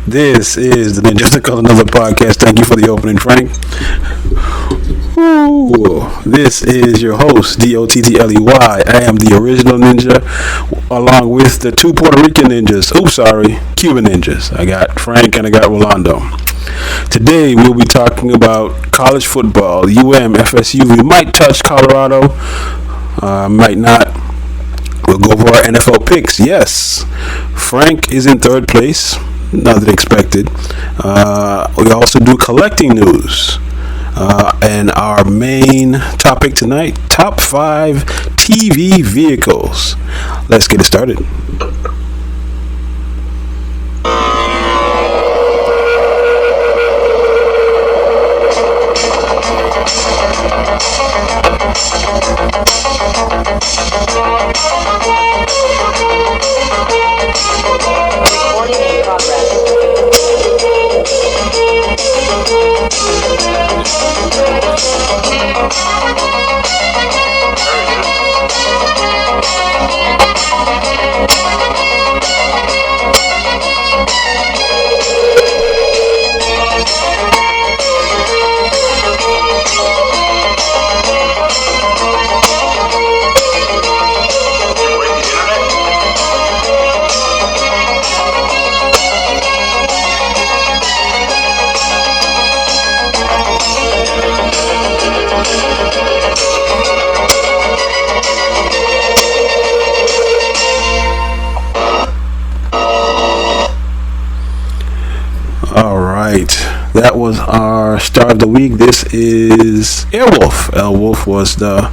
This is the nynjasofanothercolor podcast. Thank you for the opening, Frank. Ooh, this is your host, DOTTLEY. I am the original ninja, along with the two Puerto Rican ninjas. Cuban ninjas. I got Frank and I got Rolando. Today we'll be talking about college football, FSU. We might touch Colorado, might not. We'll go over our NFL picks. Yes, Frank is in third place. Not than expected. We also do collecting news. And our main topic tonight, top 5 TV vehicles. Let's get it started. That was our star of the week. This is Airwolf. Airwolf was the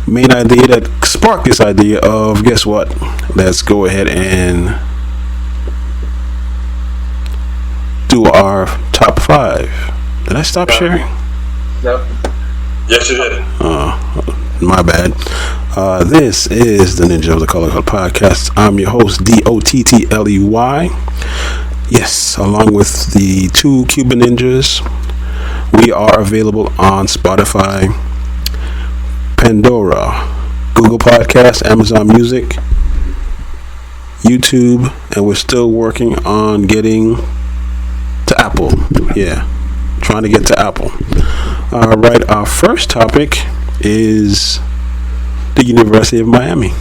main idea that sparked this idea of, guess what? Let's go ahead and do our top 5. Did I stop sharing? No. Yes, you did. My bad. This is the Ninja of the Color podcast. I'm your host, DOTTLEY. Yes, along with the two Cuban ninjas, we are available on Spotify, Pandora, Google Podcasts, Amazon Music, YouTube, and we're still working on getting to Apple. Yeah, trying to get to Apple. All right, our first topic is the University of Miami.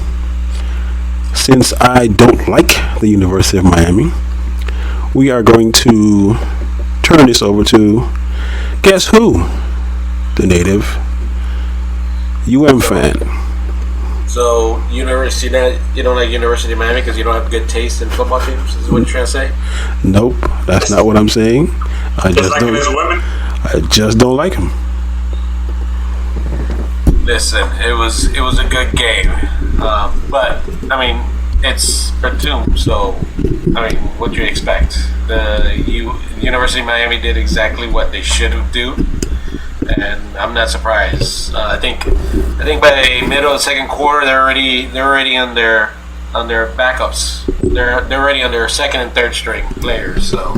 Since I don't like the University of Miami, we are going to turn this over to, guess who? The native fan. So, you don't like University of Miami because you don't have good taste in football teams? Is what you're trying to say? Nope, that's not what I'm saying. I just don't like him. Listen, it was a good game, but I mean, it's Batum, so I mean, what do you expect? The University of Miami did exactly what they should have do, and I'm not surprised. I think by the middle of the second quarter, they're already on their backups. They're already on their second and third string players. So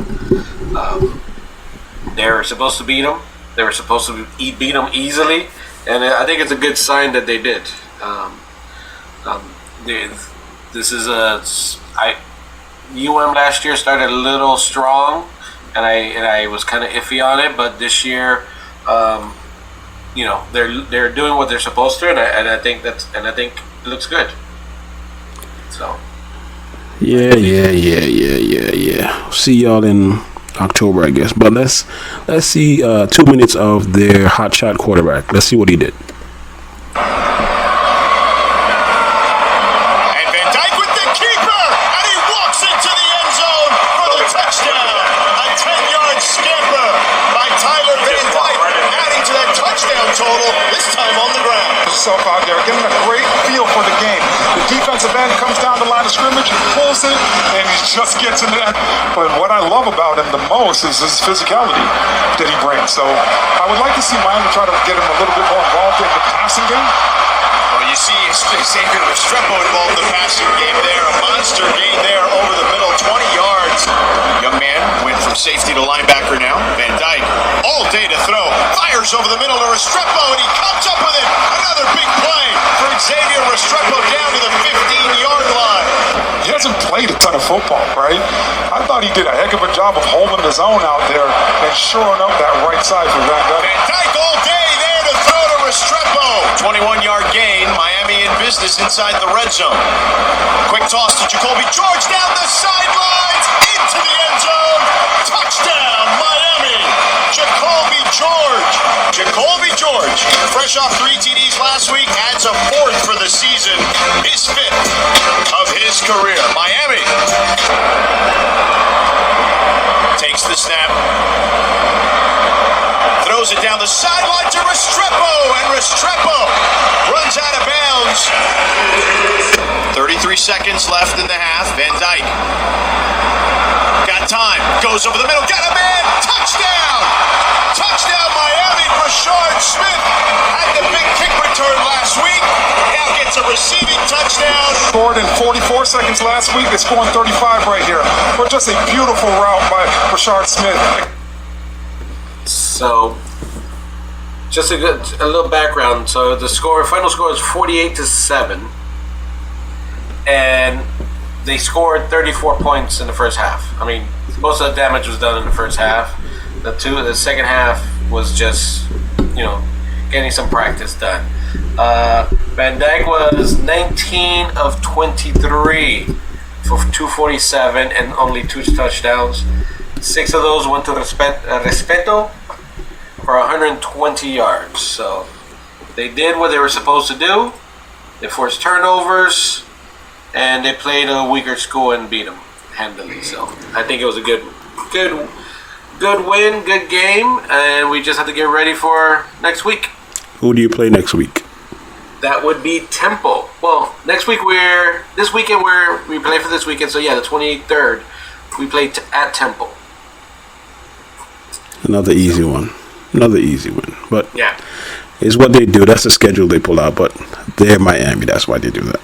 they were supposed to beat them. They were supposed to beat them easily, and I think it's a good sign that they did. This is UM last year started a little strong, and I was kind of iffy on it, but this year, they're doing what they're supposed to, and I think it looks good. So. Yeah. See y'all in October, I guess. But let's see 2 minutes of their hotshot quarterback. Let's see what he did. Out there, getting a great feel for the game. The defensive end comes down the line of scrimmage, pulls it, and he just gets in that. But what I love about him the most is his physicality that he brings. So I would like to see Miami try to get him a little bit more involved in the passing game. Well, you see Xavier Restrepo involved in the passing game there. A monster gain there over the middle, 20 yards. Young man went from safety to linebacker now. Van Dyke, all day to throw. Fires over the middle to Restrepo, and he comes up with it. Another big play for Xavier Restrepo down to the 15-yard line. He hasn't played a ton of football, right? I thought he did a heck of a job of holding his own out there and shoring up that right side for Van Dyke. Van Dyke all day there to throw to Restrepo. 21-yard gain. Miami in business inside the red zone. Quick toss to Jacoby George down the sidelines into the end zone. Touchdown, Miami. Jacoby George. Jacoby George, fresh off 3 TDs last week, adds a 4th for the season. His 5th of his career. Miami takes the snap. Throws it down the sideline to Restrepo, and Restrepo runs out of bounds. 33 seconds left in the half. Van Dyke got time, goes over the middle, got a man, touchdown! Touchdown Miami. Rashard Smith had the big kick return last week, now gets a receiving touchdown. Scored in 44 seconds last week, they're scoring 35 right here. But just a beautiful route by Rashard Smith. So, just a little background. So the final score is 48-7, and they scored 34 points in the first half. I mean, most of the damage was done in the first half. The second half was just, getting some practice done. Van Dyke was 19 of 23 for 247 and only 2 touchdowns. 6 of those went to Respeto for 120 yards. So they did what they were supposed to do. They forced turnovers, and they played a weaker school and beat them handily. So I think it was a good win, good game, and we just have to get ready for next week. Who do you play next week? That would be Temple. Well, this weekend we play for this weekend. So yeah, the 23rd, we play at Temple. Another easy one. But yeah, it's what they do. That's the schedule they pull out. But they're Miami. That's why they do that.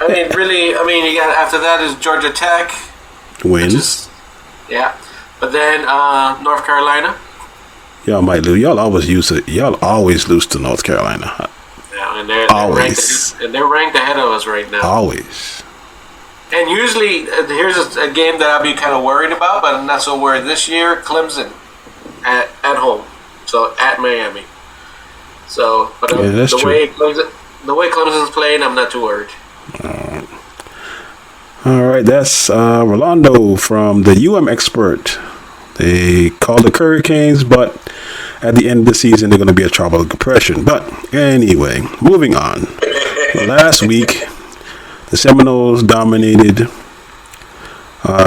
You got after that is Georgia Tech. Wins. Yeah. But then North Carolina. Y'all might lose. Y'all always lose to North Carolina. Yeah, and they're ranked ahead of us right now. Always. And usually, here's a game that I'll be kind of worried about, but I'm not so worried this year. Clemson at home, so at Miami. So, but the way Clemson's playing, I'm not too worried. All right, that's Rolando from the expert. They call the Hurricanes, but at the end of the season, they're going to be a tropical depression. But anyway, moving on. Last week, the Seminoles dominated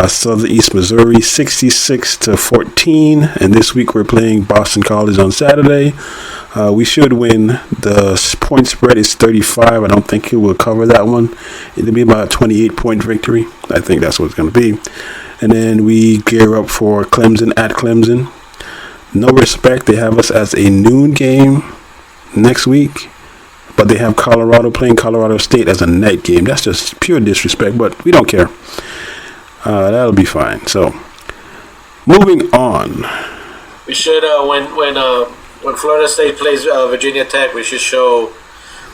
Southern East Missouri 66-14, and this week we're playing Boston College on Saturday. We should win. The point spread is 35. I don't think it will cover that one. It'll be about a 28-point victory. I think that's what it's going to be. And then we gear up for Clemson at Clemson. No respect. They have us as a noon game next week. But they have Colorado playing Colorado State as a night game. That's just pure disrespect, but we don't care. That'll be fine. So, moving on. We should when Florida State plays Virginia Tech, we should show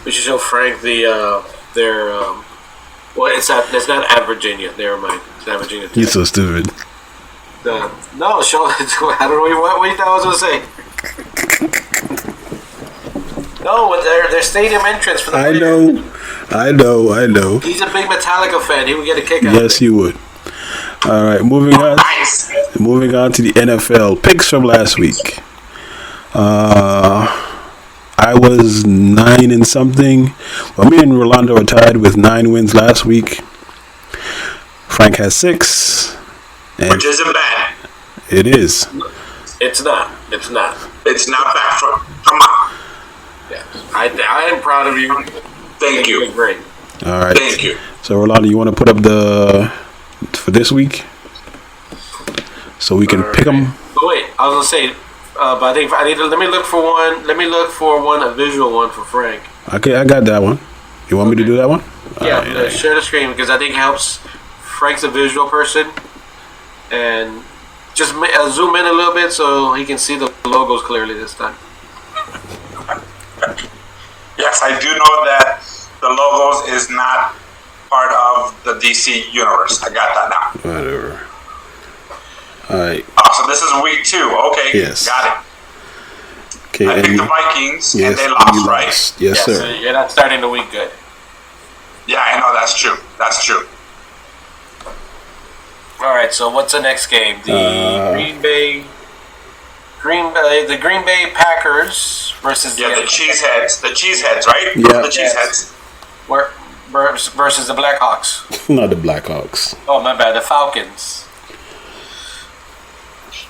Frank it's not at Virginia. Never mind. It's not Virginia Tech. You're so stupid. Show it. I don't know what you thought I was gonna say. No, with their stadium entrance for the players. I know. He's a big Metallica fan. He would get a kick out of it. Yes, he would. All right, moving on. Nice. Moving on to the NFL picks from last week. I was 9 and something. Well, me and Rolando are tied with 9 wins last week. Frank has 6. Which isn't bad. It is. It's not. It's not bad. Come on. Yeah, I am proud of you. Thank you. Great. All right. Thank you. So, Rolando, you want to put up for this week? So we can pick them? But wait, I was going to say, but I think let me look for one, a visual one for Frank. Okay, I got that one. You want me to do that one? Yeah, share the screen because I think it helps. Frank's a visual person, and just zoom in a little bit so he can see the logos clearly this time. Yes, I do know that the logos is not part of the DC universe. I got that now. Whatever. All right. Oh, so this is week 2. Okay. Yes. Got it. Okay. I picked the Vikings, and they lost, right? Yes, So sir. you're not starting the week good. Yeah, I know. That's true. That's true. All right. So what's the next game? The the Green Bay Packers versus Yeah, the Cheeseheads. The Cheeseheads, right? Yeah. The Cheeseheads. versus the Blackhawks. Not the Blackhawks. Oh, my bad. The Falcons.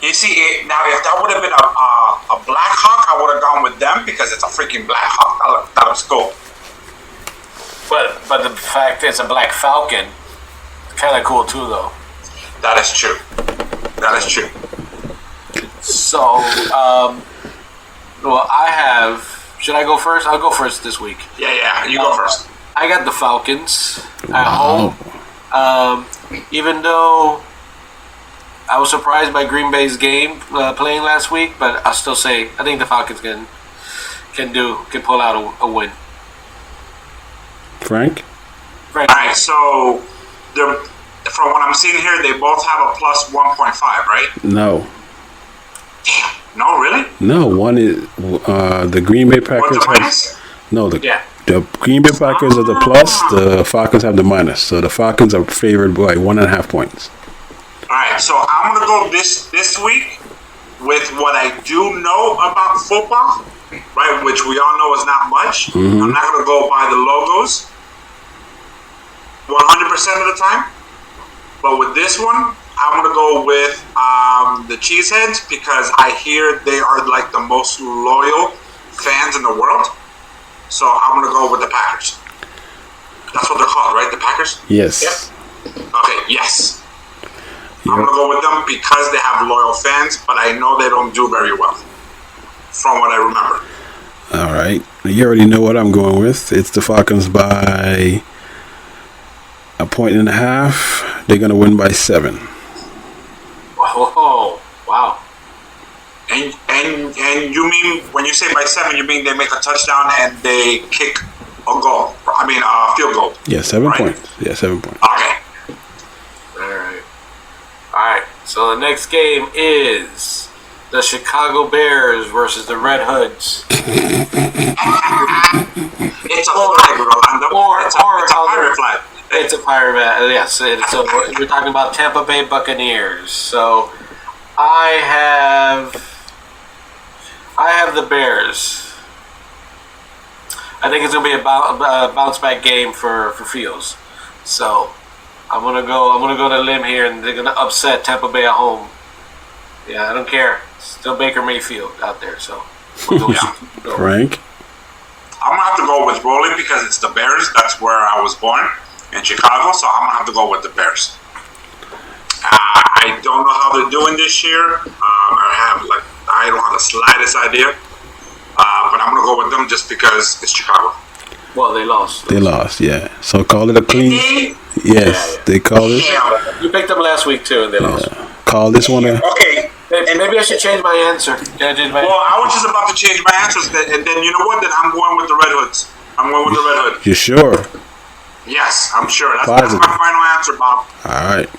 You see, now if that would have been a Black Hawk, I would have gone with them because it's a freaking Black Hawk. That was cool. But the fact it's a Black Falcon, kind of cool too, though. That is true. That is true. So, well, I have. Should I go first? I'll go first this week. Yeah, you go first. I got the Falcons at home. Even though I was surprised by Green Bay's game playing last week, but I'll still say I think the Falcons can pull out a win. Frank? All right, so from what I'm seeing here, they both have a plus 1.5, right? No. Damn. No, really? No, one is the Green Bay Packers What's the have minus? the Green Bay Packers are the plus, the Falcons have the minus. So the Falcons are favored by 1.5 points. All right, so I'm gonna go this week with what I do know about football, right? Which we all know is not much. Mm-hmm. I'm not gonna go by the logos 100% of the time, but with this one, I'm gonna go with the Cheeseheads because I hear they are like the most loyal fans in the world. So I'm gonna go with the Packers. That's what they're called, right? The Packers? Yes. Yep. Okay, yes. I'm gonna go with them because they have loyal fans, but I know they don't do very well, from what I remember. All right. You already know what I'm going with. It's the Falcons by 1.5. They're gonna win by 7. Oh, wow. And you mean when you say by 7, you mean they make a touchdown and they kick a goal? I mean a field goal. Yeah, 7 right? points. Yeah, 7 points. Okay. All right. So the next game is the Chicago Bears versus the Red Hoods. It's a flag, Rolando. It's a pirate flag. It's a pirate flag. Yes. So we're talking about Tampa Bay Buccaneers. So I have the Bears. I think it's gonna be a bounce back game for Fields. So I'm gonna go to a limb here, and they're gonna upset Tampa Bay at home. Yeah, I don't care. Still Baker Mayfield out there. So Frank? I'm gonna have to go with Rolling because it's the Bears. That's where I was born in Chicago, so I'm gonna have to go with the Bears. I don't know how they're doing this year. I don't have the slightest idea. But I'm gonna go with them just because it's Chicago. Well, they lost. They lost, yeah. So call it a clean. Yes, they call it. You picked them last week too, and they lost. Call this one a. Okay. Maybe I should change my answer. Can I change my Well, I was just about to change my answers, and then you know what? Then I'm going with the Red Hoods. I'm going with the Red Hood. You sure? Yes, I'm sure. That's my final answer, Bob. All right.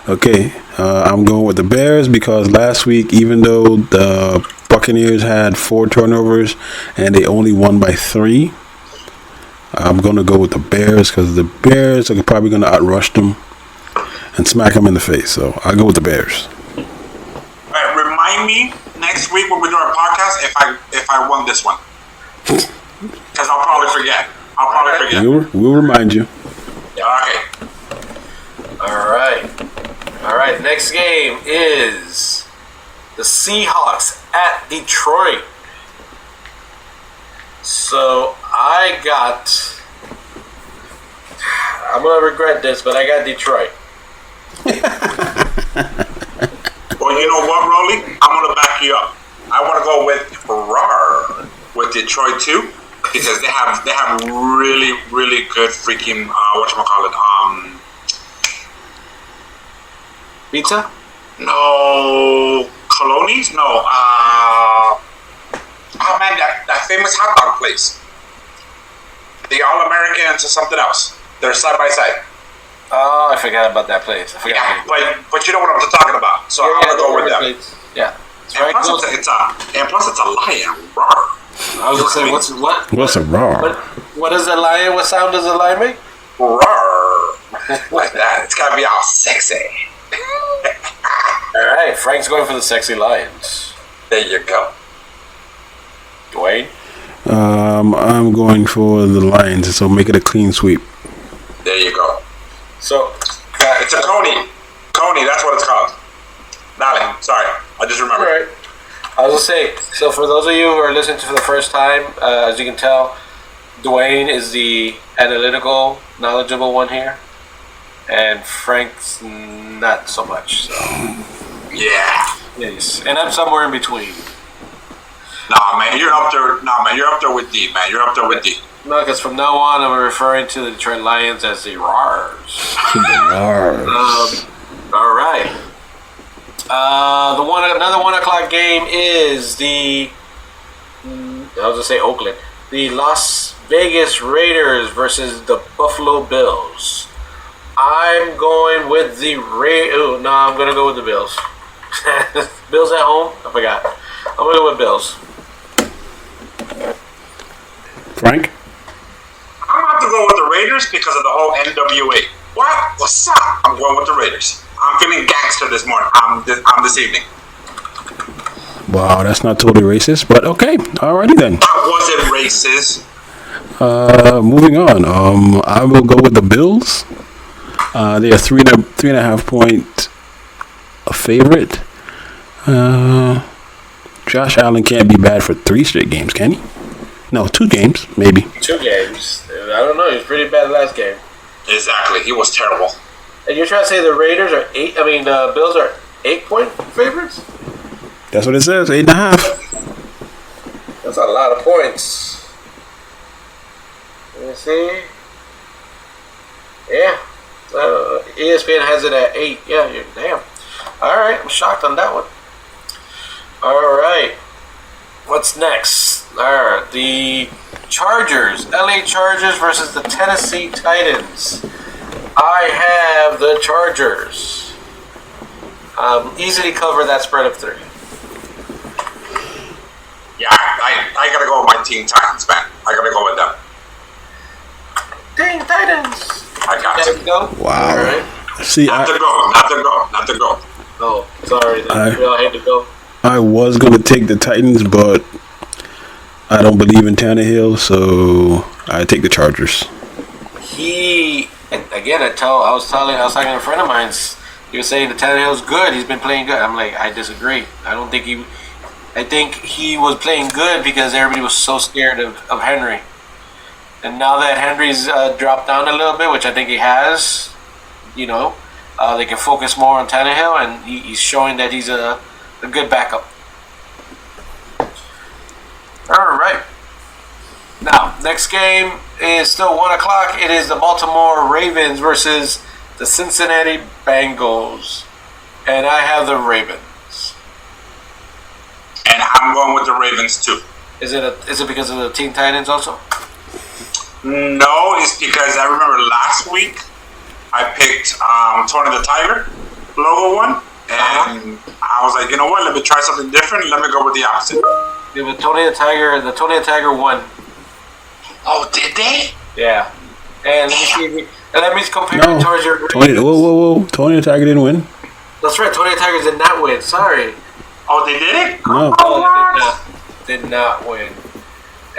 Okay. I'm going with the Bears because last week, even though the Buccaneers had 4 turnovers and they only won by 3, I'm going to go with the Bears because the Bears are probably going to outrush them and smack them in the face. So I'll go with the Bears. All right, remind me next week when we do our podcast if I won this one, because I'll probably forget. We'll remind you. Okay. All right. Next game is the Seahawks at Detroit. So I'm gonna regret this, but I got Detroit. Well, you know what, Rolly? I'm gonna back you up. I want to go with Detroit too, because they have really good freaking whatchamacallit, Pizza? No, Colonies? No, oh man, that famous hot dog place. The All-Americans or something else. They're side by side. Oh, I forgot about that place. I forgot. Yeah, but you know what I'm talking about. So I'm gonna go with them. Yeah. And plus, it's a lion. Roar. I was gonna say, What's a roar? What is a lion? What sound does a lion make? Roar. Like that. It's gotta be all sexy. All right, Frank's going for the sexy lions. There you go. Dwayne? I'm going for the Lions, so make it a clean sweep. There you go. So, it's a coney. Coney, that's what it's called. Nolly, sorry. I just remembered. all right. I was gonna say, so for those of you who are listening to for the first time, as you can tell, Dwayne is the analytical, knowledgeable one here, and Frank's not so much. So. Yeah. Yes, and I'm somewhere in between. Nah, man, you're up there. Nah, man, you're up there with D, man. You're up there with D. No, because from now on, I'm referring to the Detroit Lions as the Rars. All right. Another 1 o'clock game is the. I was gonna say Oakland, the Las Vegas Raiders versus the Buffalo Bills. I'm going with the I'm gonna go with the Bills. Bills at home? I forgot. I'm gonna go with Bills. Frank? I'm gonna have to go with the Raiders because of the whole NWA. What? What's up? I'm going with the Raiders. I'm feeling gangster this morning. This evening. Wow, that's not totally racist, but okay. Alrighty then. That wasn't racist. Moving on. I will go with the Bills. They are 3.5 point favorite. Josh Allen can't be bad for 3 straight games, can he? No, 2 games, maybe. 2 games. I don't know. He was pretty bad last game. Exactly. He was terrible. And you're trying to say the Raiders are the Bills are 8-point favorites? That's what it says, 8.5. That's a lot of points. Let me see. Yeah. ESPN has it at 8. Yeah, damn. All right, I'm shocked on that one. All right. What's next? All right, the Chargers, LA Chargers versus the Tennessee Titans. I have the Chargers. Easily cover that spread of 3. Yeah, I gotta go with my Teen Titans, man. I gotta go with them. Dang Titans! I got to go. Wow. All right. See, not to go. Oh, sorry. We all had to go. I was going to take the Titans, but I don't believe in Tannehill, so I take the Chargers. I was talking to a friend of mine. He was saying that Tannehill's good. He's been playing good. I'm like, I disagree. I think he was playing good because everybody was so scared of Henry. And now that Henry's dropped down a little bit, which I think he has, they can focus more on Tannehill, and he's showing that he's a good backup. All right. Now, next game is still 1 o'clock. It is the Baltimore Ravens versus the Cincinnati Bengals. And I have the Ravens. And I'm going with the Ravens too. Is it because of the Teen Titans also? No, it's because I remember last week I picked Tony the Tiger logo one. And I was like, you know what? Let me try something different. Let me go with the opposite. Yeah, but Tony the Tiger won. Oh, did they? Yeah. And let me compare it towards your Ravens. Whoa. Tony the Tiger didn't win. That's right. Tony the Tiger did not win. Sorry. Oh, they did? No. Oh, they did not win.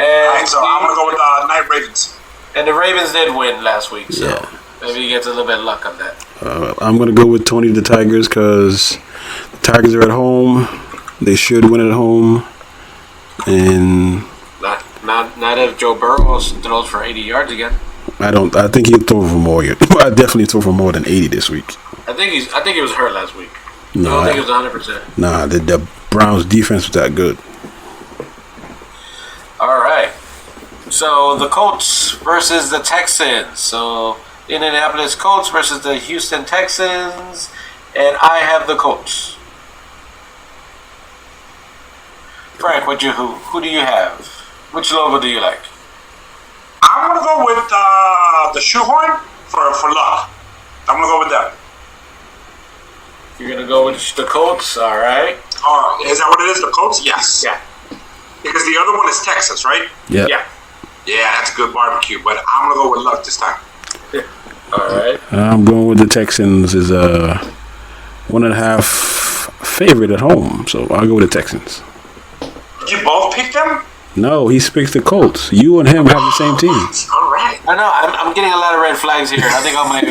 And so I'm going to go with the Night Ravens. And the Ravens did win last week, so Yeah. maybe he gets a little bit of luck on that. I'm going to go with Tony the Tigers because the Tigers are at home. They should win at home. And not if Joe Burrow throws for 80 yards again. I think he'll throw for more. I definitely throw for more than 80 this week. I think he was hurt last week. No, I don't think he was 100%. Nah, the Browns defense was that good. All right. So the Colts versus the Texans. So Indianapolis Colts versus the Houston Texans, and I have the Colts. Frank, who do you have? Which logo do you like? I'm gonna go with the shoehorn for luck. I'm gonna go with them. You're gonna go with the Colts, all right? Oh, is that what it is? The Colts? Yes. Yeah. Because the other one is Texas, right? Yeah. Yeah. Yeah, that's good barbecue. But I'm gonna go with luck this time. All right. I'm going with the Texans as a 1.5 favorite at home, so I'll go with the Texans. You both picked them? No, he speaks the Colts. You and him have the same team. All right. I know. I'm getting a lot of red flags here. I think I might.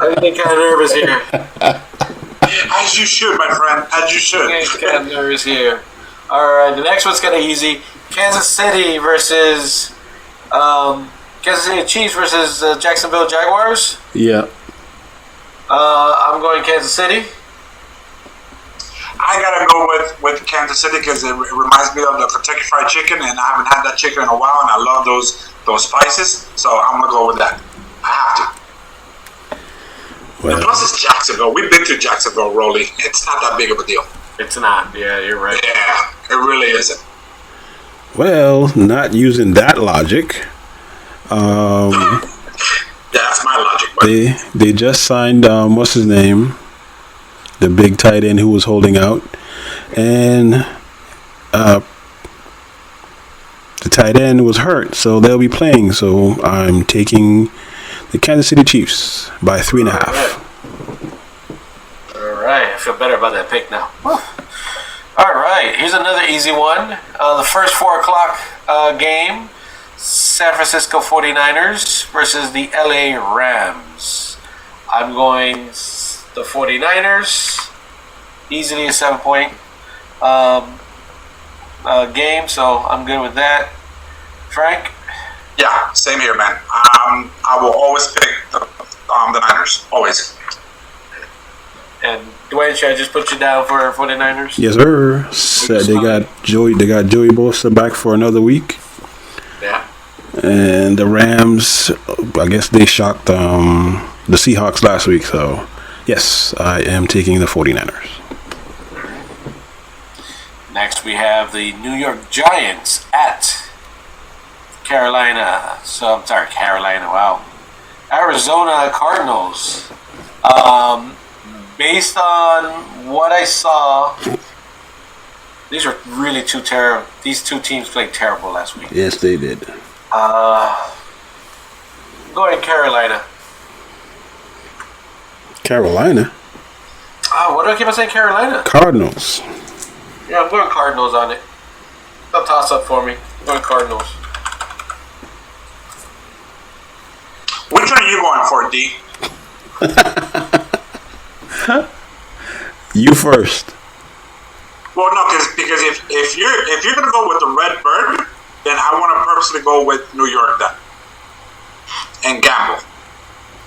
I'm getting kind of nervous here. As you should, my friend. As you should. I'm getting kind of nervous here. All right. The next one's kind of easy. Kansas City versus Kansas City Chiefs versus Jacksonville Jaguars. Yeah. I'm going Kansas City. I gotta go with Kansas City because it reminds me of the Kentucky Fried Chicken, and I haven't had that chicken in a while, and I love those spices. So I'm gonna go with that. I have to. Well, And plus, it's Jacksonville. We've been to Jacksonville, Rolly. It's not that big of a deal. It's not. Yeah, you're right. Yeah, it really isn't. well, not using that logic. That's my logic. But They just signed what's his name, the big tight end who was holding out, and the tight end was hurt, so they'll be playing. So I'm taking the Kansas City Chiefs by 3.5. All right. I feel better about that pick now. Whew. All right. Here's another easy one. The first 4 o'clock game. San Francisco 49ers versus the LA Rams. I'm going the 49ers. Easily a 7-point game, so I'm good with that. Frank? yeah, same here, man. I will always pick the Niners. Always. And Dwayne, should I just put you down for 49ers? Yes, sir. Said they got Joey Bosa back for another week, Yeah. and the Rams, I guess they shocked the Seahawks last week. So yes, I am taking the 49ers. Next, we have the New York Giants at Carolina. Carolina. Wow. Arizona Cardinals. Based on what I saw, these are really terrible. These two teams played terrible last week. Yes, they did. Going Carolina. Carolina. What do I keep on saying? Carolina. Cardinals. Yeah, I'm going Cardinals on it. A toss up for me. I'm going Cardinals. Which one are you going for, D? You first. Well, no, because if you're gonna go with the Red Bird, then I want to purposely go with New York then, and gamble.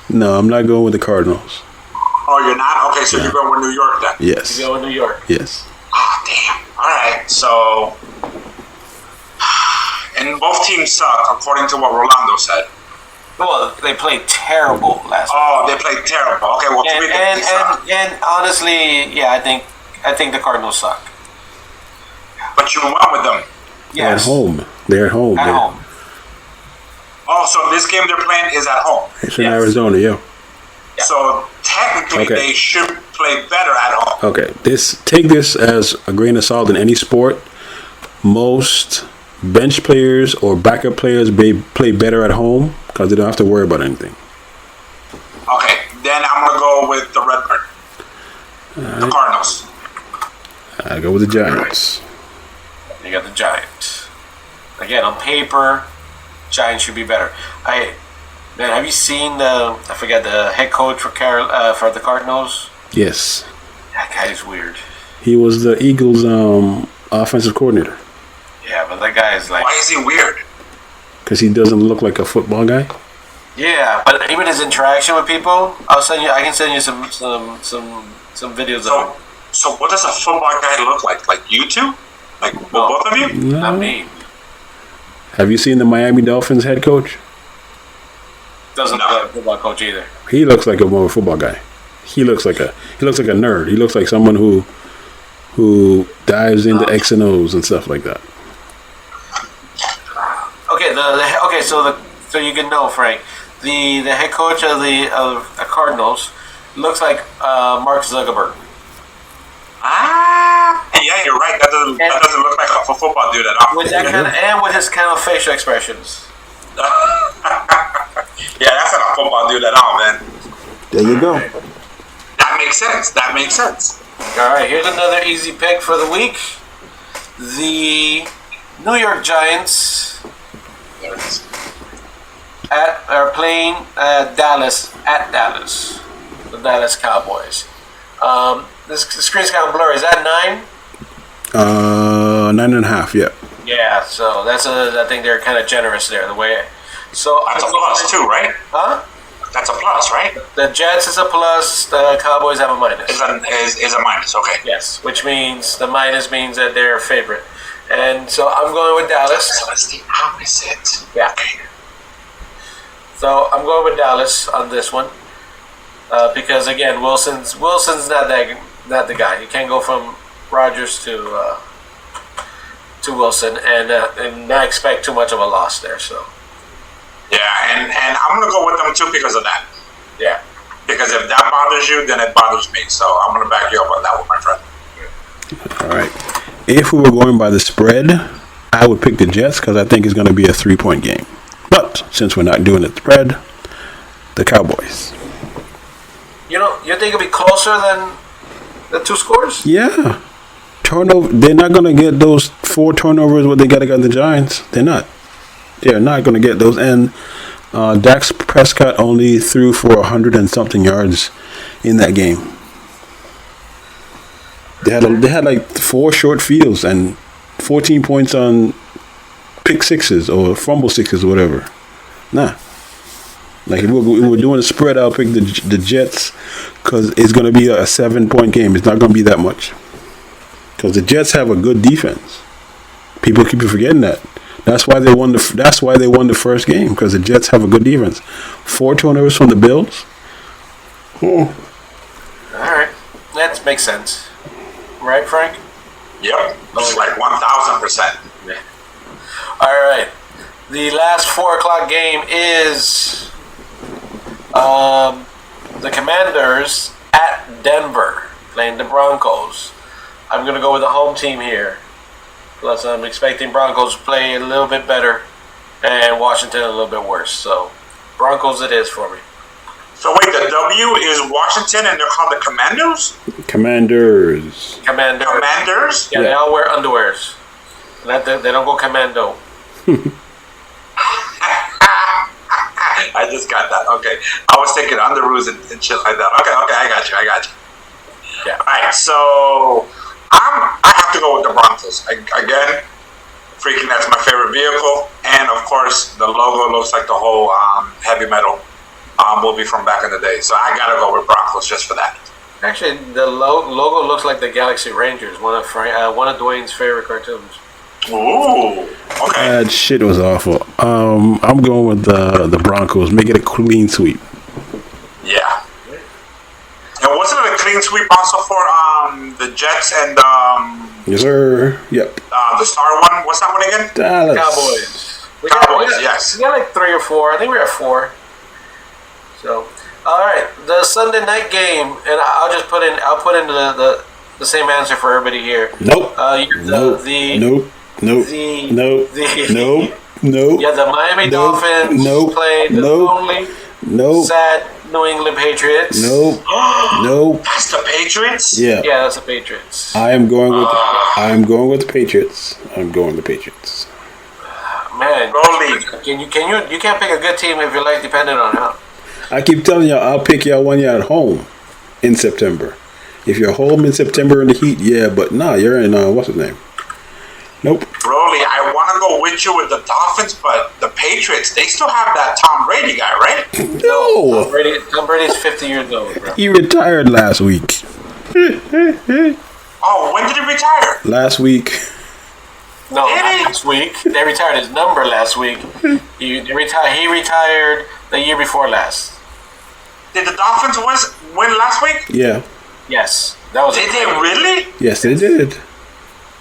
No, I'm not going with the Cardinals. Oh, you're not? Okay, so No. you're going with New York then. Yes. You go in New York. Yes. Ah, damn. All right, so and both teams suck according to what Rolando said. Well, they played terrible last week. Oh, they played terrible. Okay, well, three And, of them suck. and honestly, yeah, I think the Cardinals suck. But you went with them. They're Yes. at home. They're at home. At They're- home. Oh, so this game they're playing is at home. It's in Yes. Arizona, yeah. Yeah. So technically, Okay. they should play better at home. Okay. Take this as a grain of salt in any sport. Most bench players or backup players play better at home because they don't have to worry about anything. Okay, then I'm gonna go with the Red Bird, the Cardinals. I go with the Giants. You got the Giants. Again, on paper, Giants should be better. Man, have you seen the head coach for the Cardinals? Yes. That guy is weird. He was the Eagles' offensive coordinator Yeah, but that guy is like, Why is he weird? because he doesn't look like a football guy. yeah, but even his interaction with people, I can send you some videos of him. So what does a football guy look like? Like you two? Like both of you? Not me. Have you seen the Miami Dolphins head coach? Doesn't No. look like a football coach either. He looks like a more football guy. He looks like a nerd. He looks like someone who dives into X and O's and stuff like that. Okay, so the so you can know, Frank, the head coach of the Cardinals looks like Mark Zuckerberg. Yeah, you're right. That doesn't look like a football dude at all. With that kind of, and with his kind of facial expressions. Yeah, that's not a football dude at all, man. There you go. That makes sense. All right, here's another easy pick for the week. The New York Giants are playing Dallas at Dallas. The Dallas Cowboys. This screen's kind of blurry. Is that 9? 9.5. Yeah. Yeah. So I think they're kind of generous there. The way. So that's a plus too, right? Huh? That's a plus, right? The Jets is a plus. The Cowboys have a minus. Is a minus? Okay. Yes, which means the minus means that they're a favorite, and so I'm going with Dallas. So it's the opposite. Yeah. Okay. So I'm going with Dallas on this one because again, Wilson's not the guy. You can't go from Rodgers to Wilson and not expect too much of a loss there. So. Yeah, and I'm gonna go with them too because of that. Yeah. Because if that bothers you, then it bothers me. So I'm gonna back you up on that one, my friend. All right. If we were going by the spread, I would pick the Jets because I think it's going to be a 3-point game. But since we're not doing the spread, the Cowboys. You think it'll be closer than the 2 scores? Yeah. Turnover. They're not going to get those 4 turnovers what they got against the Giants. They're not. They're not going to get those. And Dak Prescott only threw for 100 and something yards in that game. They had like 4 short fields and 14 points on pick sixes or fumble sixes or whatever. Nah. Like if we were doing a spread, I'll pick the Jets because it's going to be a 7-point game. It's not going to be that much because the Jets have a good defense. People keep forgetting that. That's why they won the first game because the Jets have a good defense. 4 turnovers from the Bills. All right, that makes sense, right, Frank? Yep, it's like 1,000%. Yeah. All right, the last 4:00 game is the Commanders at Denver playing the Broncos. I'm gonna go with the home team here. Plus, I'm expecting Broncos to play a little bit better and Washington a little bit worse. So, Broncos it is for me. So, wait, the W is Washington and they're called the Commandos? Commanders. Commanders? Yeah, they all wear underwears. They don't go commando. I just got that. Okay. I was thinking underoos and shit like that. Okay, I got you. Yeah. All right, so I have to go with the Broncos. Again, freaking that's my favorite vehicle. And, of course, the logo looks like the whole heavy metal movie from back in the day. So I got to go with Broncos just for that. Actually, the logo looks like the Galaxy Rangers, one of Dwayne's favorite cartoons. Ooh, okay. That shit was awful. I'm going with the Broncos. Make it a clean sweep. Yeah. And wasn't it a clean sweep also for the Jets and Yes, sir. Yep. the star one? What's that one again? Dallas. Cowboys. Yes. We got like 3 or 4. I think we have 4. So, all right, the Sunday night game, and I'll put in the same answer for everybody here. Nope. Nope. Yeah, the Miami Dolphins played the lonely, sad New England Patriots. Nope. That's the Patriots? Yeah. Yeah, that's the Patriots. I am going with the Patriots. I'm going with the Patriots. Man, Rolling. you can't pick a good team if your life depended on it. I keep telling y'all, I'll pick y'all when you're at home in September. If you're home in September in the heat, yeah, but nah, you're in, what's his name? Nope. Broly, I want to go with you with the Dolphins, but the Patriots, they still have that Tom Brady guy, right? No. Tom Brady's 50 years old, bro. He retired last week. Oh, when did he retire? Last week. No, not last week. They retired his number last week. He retired the year before last. Did the Dolphins win last week? Yeah. Yes, that was. Did they really? Yes, they did.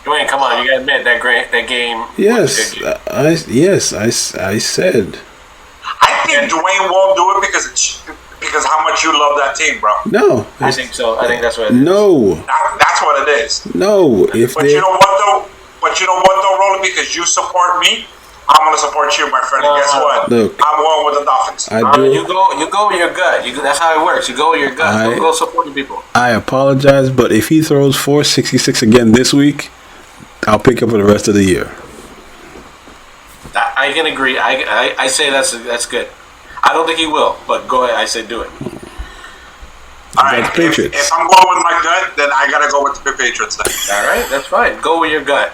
Dwayne, come on, you gotta admit that game. Yes, I said. I think Dwayne won't do it because how much you love that team, bro. No. I think so. I think that's what it is. No. That's what it is. No. But you know what though? Rolly, because you support me, I'm gonna support you, my friend. And guess what? Look, I'm going with the Dolphins. I do. You go with your gut. That's how it works. You go with your gut. Don't go supporting people. I apologize, but if he throws 466 again this week, I'll pick him for the rest of the year. I can agree. I say that's good. I don't think he will, but go ahead. I say do it. All right. If I'm going with my gut, then I gotta go with the Patriots then. All right, that's fine. Go with your gut.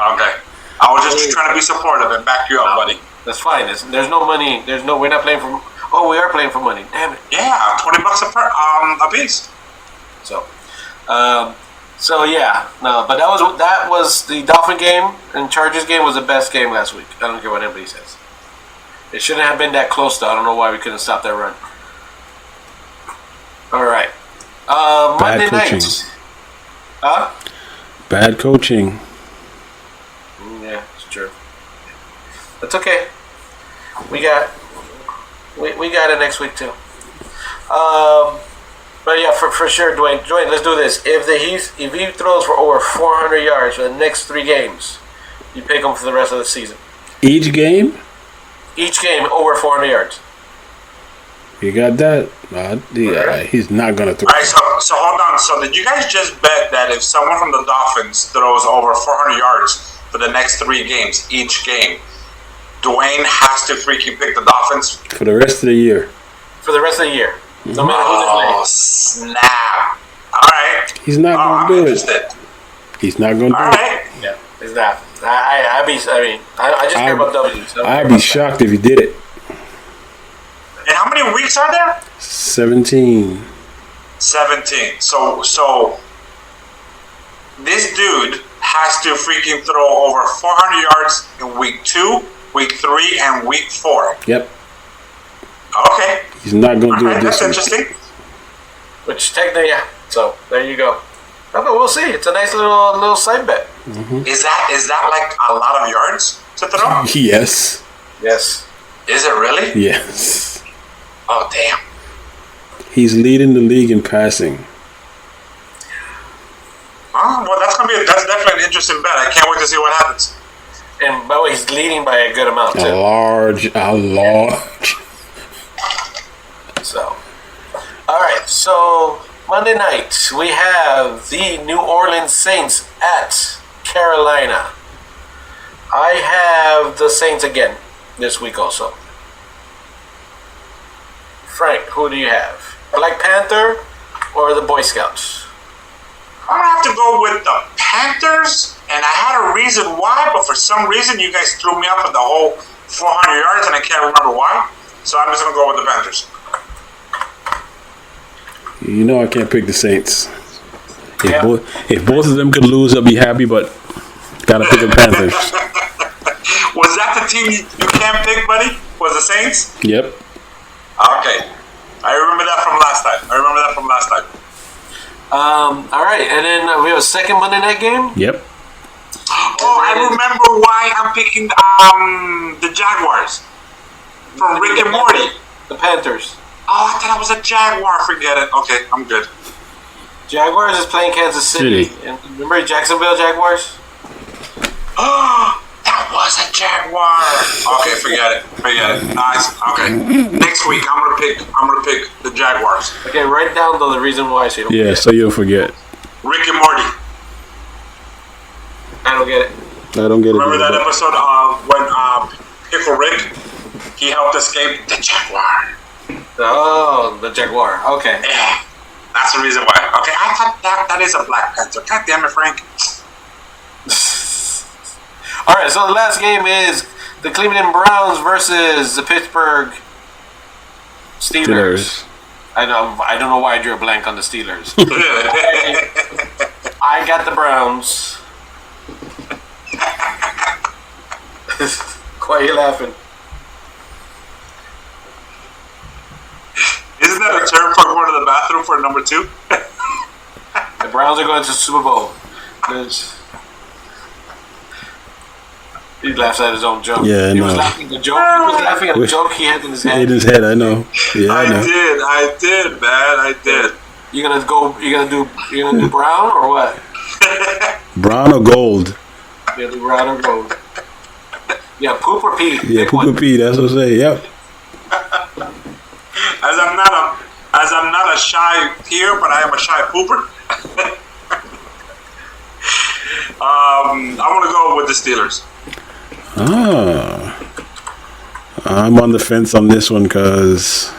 Okay. I was just trying to be supportive and back you up, buddy. That's fine. There's no money. We're not playing for. Oh, we are playing for money. Damn it. Yeah, $20 a piece. So yeah, no, but that was the Dolphin game and Chargers game was the best game last week. I don't care what anybody says. It shouldn't have been that close though. I don't know why we couldn't stop that run. All right, Monday night. Huh? Bad coaching. Yeah, it's true. It's okay. We got it next week too. But yeah, for sure, Dwayne, let's do this. If he throws for over 400 yards for the next 3 games, you pick him for the rest of the season. Each game? Each game over 400 yards. You got that? He's not gonna throw. All right, so hold on. So did you guys just bet that if someone from the Dolphins throws over 400 yards for the next 3 games, each game, Dwayne has to freaking pick the Dolphins for the rest of the year? For the rest of the year. No matter who they play. Oh, snap. All right. He's not going to do it. He's not going to do it. Yeah, he's not. I just care about W's. I'd be shocked if he did it. And how many weeks are there? 17. So this dude has to freaking throw over 400 yards in week 2, week 3, and week 4. Yep. Okay. He's not going to do it this week. That's interesting. Which technically, yeah. So there you go. But we'll see. It's a nice little side bet. Mm-hmm. Is that like a lot of yards to throw? Yes. Yes. Is it really? Yes. Oh damn. He's leading the league in passing. Oh, well, that's definitely an interesting bet. I can't wait to see what happens. And by the way, he's leading by a good amount too. A large. So, all right. So Monday night we have the New Orleans Saints at Carolina. I have the Saints again this week also. Frank, who do you have? Black Panther or the Boy Scouts? I'm gonna have to go with the Panthers, and I had a reason why, but for some reason you guys threw me up with the whole 400 yards, and I can't remember why. So I'm just gonna go with the Panthers. You know I can't pick the Saints. If both of them could lose, I'll be happy, but gotta pick the Panthers. Was that the team you can't pick, buddy? Was the Saints? Yep. Okay. I remember that from last time. All right, and then we have a second Monday night game. Yep. Oh, I remember why I'm picking the Jaguars from Rick and Morty. The Panthers. Oh, I thought I was a Jaguar. Forget it. Okay, I'm good. Jaguars is playing Kansas City. And remember Jacksonville Jaguars? Oh, that was a Jaguar. Okay, forget it. Nice. Okay. Next week I'm gonna pick the Jaguars. Okay, write down though the reason why so you don't forget. So you don't forget. Rick and Morty. I don't get it. Remember that episode when Pickle Rick he helped escape the Jaguar. Oh, the Jaguar. Okay. Yeah. That's the reason why. Okay, I thought that is a Black Panther. God damn it, Frank. All right, so the last game is the Cleveland Browns versus the Pittsburgh Steelers. I don't know why I drew a blank on the Steelers. I got the Browns. Why are you laughing? Isn't that a term for going to the bathroom for number 2? The Browns are going to the Super Bowl. He laughs at his own joke. Yeah, I He was know. laughing at the joke. He was laughing at the joke he had in his head. In his head, I know. Yeah, I know. I did, man. I did. You gonna do brown or what? Brown or gold? You gonna do brown or gold? Yeah, poop or pee. Yeah, poop or pee. That's what I say. Yep. As I'm not a shy peer, but I am a shy pooper. I want to go with the Steelers. I'm on the fence on this one because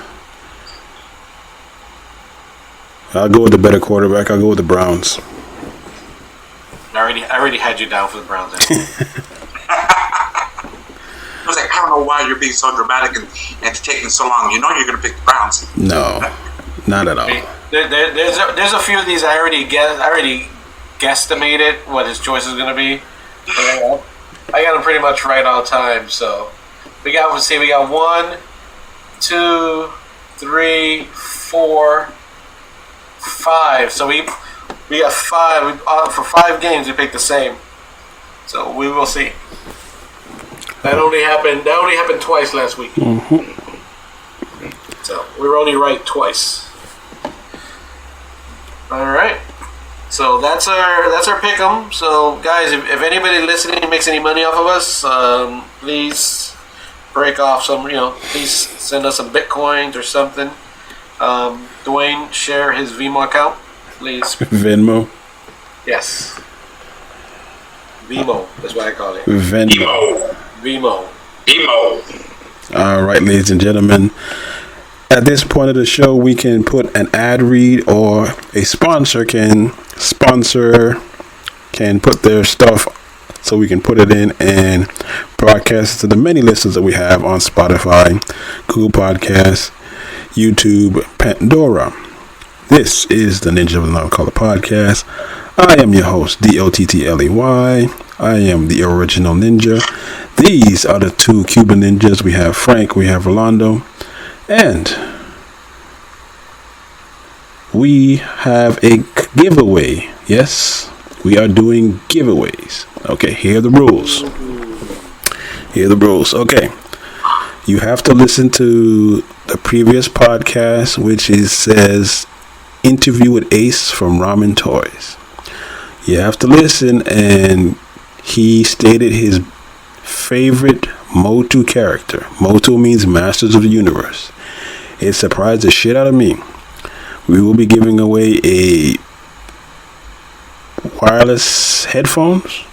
I'll go with the better quarterback. I'll go with the Browns. I already had you down for the Browns. I was like, I don't know why you're being so dramatic and it's taking so long. You know you're going to pick the Browns. No, not at all. There's a few of these I already guesstimated what his choice is going to be. I got them pretty much right all the time. So we got 1, 2, 3, 4, 5. So we got 5. For 5 games we picked the same. So we will see. That only happened twice last week. Mm-hmm. So we were only right twice. All right. So that's our pick'em. So guys, if anybody listening makes any money off of us, please break off some. Please send us some bitcoins or something. Dwayne, share his Venmo account, please. Venmo. Yes. Venmo. That's what I call it. Venmo. Venmo. All right, ladies and gentlemen. At this point of the show, we can put an ad read or a sponsor can put their stuff so we can put it in and broadcast it to the many listeners that we have on Spotify, Google Podcasts, YouTube, Pandora. This is the Ninja of Another Color podcast. I am your host, DOTTLEY. I am the original ninja. These are the 2 Cuban ninjas. We have Frank, we have Rolando, and we have a giveaway. Yes, we are doing giveaways. Okay, here are the rules. Okay, you have to listen to the previous podcast, which says interview with Ace from Ramon Toys. You have to listen, and he stated his favorite MOTU character. MOTU means Masters of the Universe. It surprised the shit out of me. We will be giving away a wireless headphones,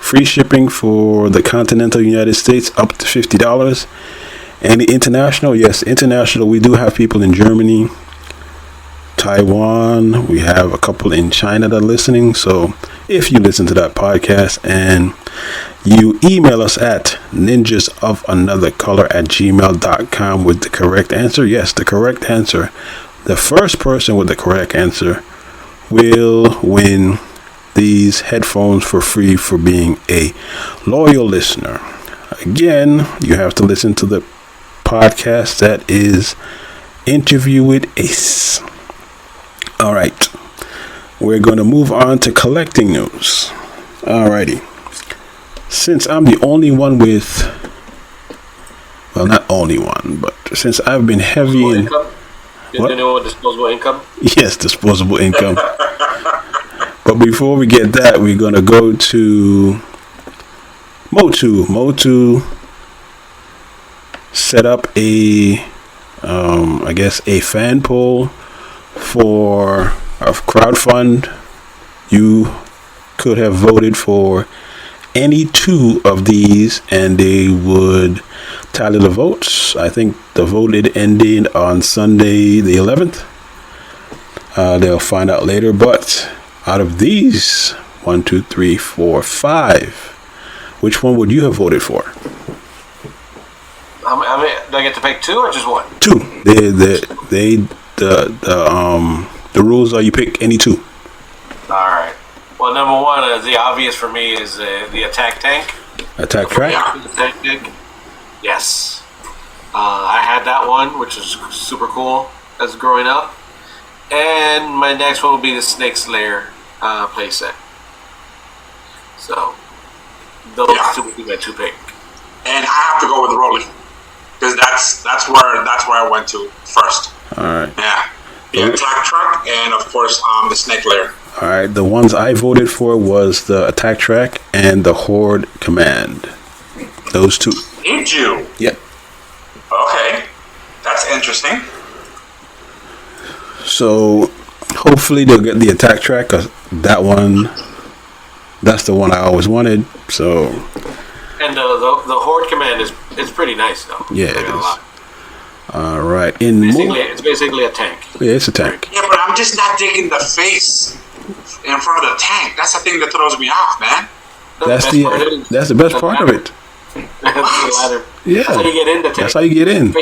free shipping for the continental United States up to $50. And the international, yes, international, we do have people in Germany, Taiwan, we have a couple in China that are listening. So if you listen to that podcast and you email us at ninjasofanothercolor@gmail.com with the correct answer, yes, the correct answer, the first person with the correct answer will win these headphones for free for being a loyal listener. Again, you have to listen to the podcast that is Interview with Ace. All right, we're going to move on to collecting news. Alrighty, since I'm the only one with, well, not only one, but since I've been heavy in what? Disposable income? Yes, disposable income. But before we get that, we're going to go to MOTU. MOTU set up a fan poll for a crowdfund. You could have voted for any 2 of these and they would tally the votes. I think the vote ended on Sunday the 11th. They'll find out later, but out of these 1, 2, 3, 4, 5, which one would you have voted for? Do I get to pick 2 or just 1? 2. The rules are you pick any 2. All right. Well, number 1 is the obvious for me is the attack tank. Attack track? Attack tank. Yes. I had that one, which was super cool as growing up. And my next one will be the Snake Slayer playset. So those two would be my two pick. And I have to go with Rolly because that's where I went to first. All right. Yeah. The attack track and of course the snake lair. All right. The ones I voted for was the attack track and the horde command. Those two. Did you? Yep. Okay. That's interesting. So hopefully they'll get the attack track because that's the one I always wanted. So. And the horde command is pretty nice though. Yeah, it is. All right. It's basically a tank. Yeah, it's a tank. Yeah, but I'm just not digging the face in front of the tank. That's the thing that throws me off, man. That's the best part of it. That's the ladder. Yeah. That's how you get in the tank. That's how you get in.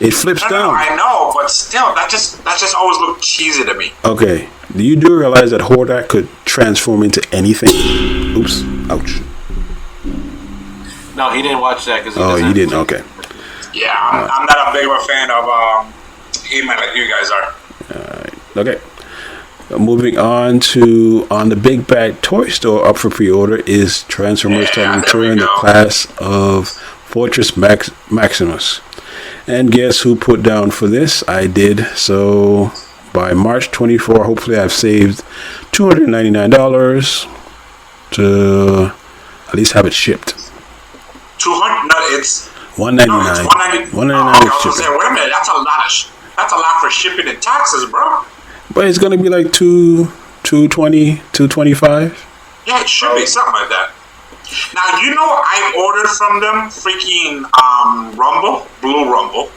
It flips down. No, I know, but still, that just always looked cheesy to me. Okay. Do you realize that Hordak could transform into anything? Oops. Ouch. No, he didn't watch that because he didn't. Okay. Yeah, I'm not a big of a fan of He-Man like you guys are. All right. Okay. Moving on the Big Bad Toy Store up for pre-order is Transformers Time Return, the class of Fortress Maximus. And guess who put down for this? I did. So by March 24, hopefully I've saved $299 to at least have it shipped. 200? No, it's $199. No, it's $199. $199 I was gonna say, wait a minute, that's a lot for shipping and taxes, bro. But it's gonna be like $220, $225. Yeah, it should be something like that. Now I ordered from them freaking Rumble, Blue Rumble,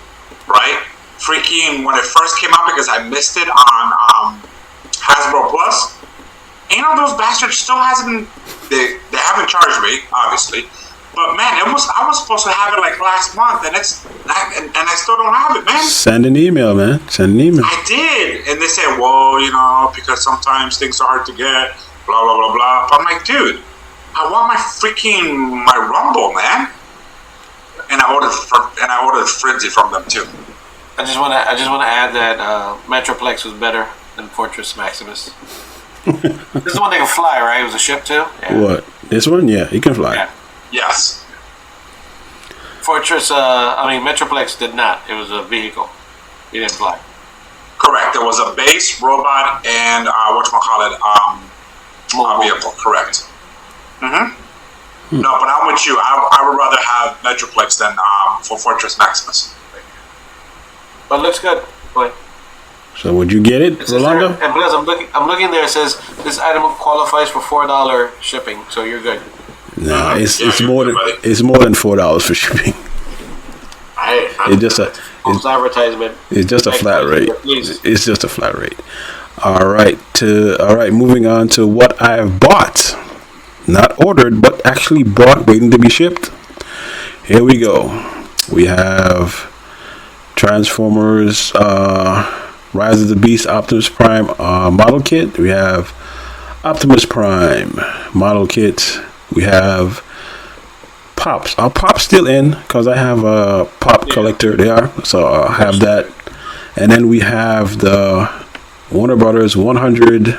right? Freaking when it first came out because I missed it on Hasbro Plus. Those bastards still hasn't. They haven't charged me, obviously. But man, I was supposed to have it like last month, and I still don't have it, man. Send an email, man. Send an email. I did, and they said, well, because sometimes things are hard to get, blah blah blah blah. But I'm like, dude, I want my Rumble, man. And I ordered Frenzy from them too. I just want to add that Metroplex was better than Fortress Maximus. This is the one that can fly, right? It was a ship too. Yeah. What? This one? Yeah, he can fly. Yeah. Yes. Fortress, Metroplex did not. It was a vehicle. He didn't fly. Correct. There was a base, robot, and a vehicle. Correct. Mm-hmm. No, but I'm with you. I would rather have Metroplex than for Fortress Maximus. But it looks good. But so would you get it, Rolando? And plus, I'm looking there. It says this item qualifies for $4 shipping, so you're good. No, it's more than $4 for shipping. It's just a advertisement. It's just a flat rate. It's just a flat rate. All right. Moving on to what I've bought, not ordered, but actually bought, waiting to be shipped. Here we go. We have Transformers, Rise of the Beast, Optimus Prime model kit. We have Optimus Prime model kit. We have Pops. Are Pops still in? Because I have a Pop collector. They are. So I'll have that. And then we have the Warner Brothers 100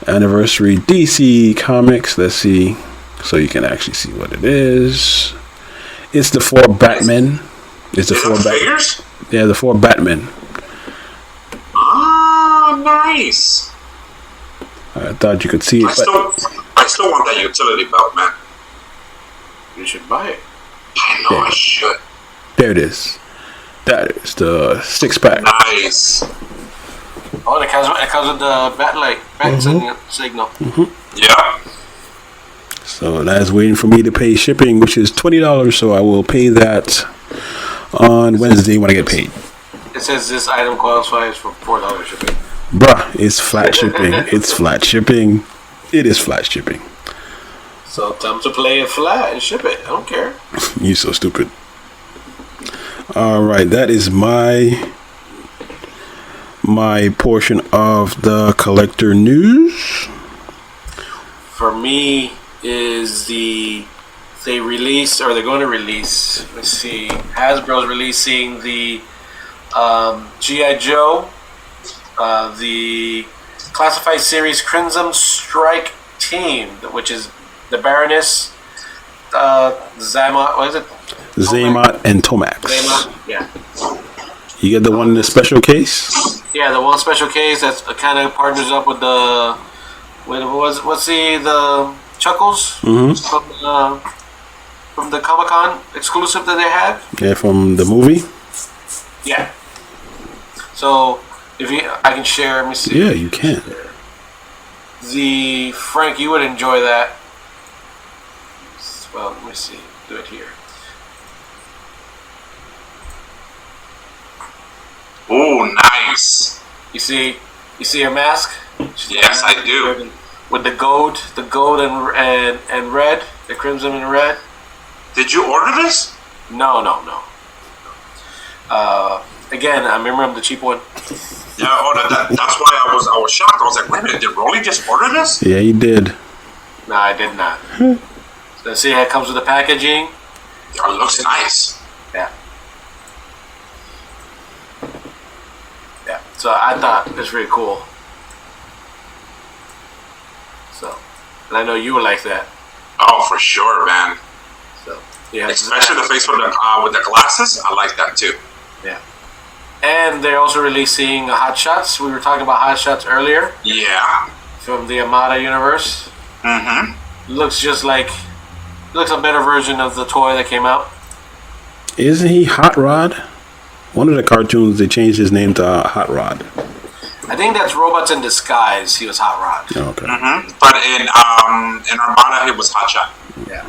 anniversary DC Comics. Let's see. So you can actually see what it is. It's the 4 Batmen. It's the 4 figures? Yeah, the 4 Batmen. Ah, nice. I thought you could see it. I still want that utility belt, man. You should buy it. I know I should. There it is. That is the 6-pack. Nice. Oh, it comes with the bat signal. Mm-hmm. Yeah. So that's waiting for me to pay shipping, which is $20. So I will pay that on Wednesday when I get paid. It says this item qualifies for $4 shipping. Bruh, it's flat shipping. It's flat shipping. It is flat shipping. So time to play it flat and ship it. I don't care. You so stupid. All right, that is my portion of the collector news. For me, is they're going to release. Let's see. Hasbro's releasing the G.I. Joe, the Classified Series Crimson Strike team, which is the Baroness, Zaymot. What is it? Zaymot and Tomax. Zaymot. Yeah. You get the one in the special case? Yeah, the one special case that's kind of partners up with the what's the Chuckles from the Comic-Con exclusive that they had. Yeah, from the movie. Yeah. So I can share. Let me see. Yeah, you can. Frank, you would enjoy that. Well, let me see. Do it here. Oh, nice. You see her mask? Yes, I do. With the gold and red, the crimson and red. Did you order this? No. Again, I remember I'm the cheap one. Yeah, that's why I was shocked. I was like, wait a minute, did Rolly just order this? Yeah, he did. No, I did not. So see how it comes with the packaging? Yeah, it looks nice. Yeah. Yeah. So I thought it was really cool. So, and I know you would like that. Oh, for sure, man. So yeah. Especially the face with the glasses. I like that too. Yeah. And they're also releasing Hot Shots. We were talking about Hot Shots earlier. Yeah. From the Amada universe. Mm-hmm. Looks a better version of the toy that came out. Isn't he Hot Rod? One of the cartoons, they changed his name to Hot Rod. I think that's Robots in Disguise. He was Hot Rod. Oh, okay. Mm-hmm. But in Armada, it was Hot Shot. Yeah.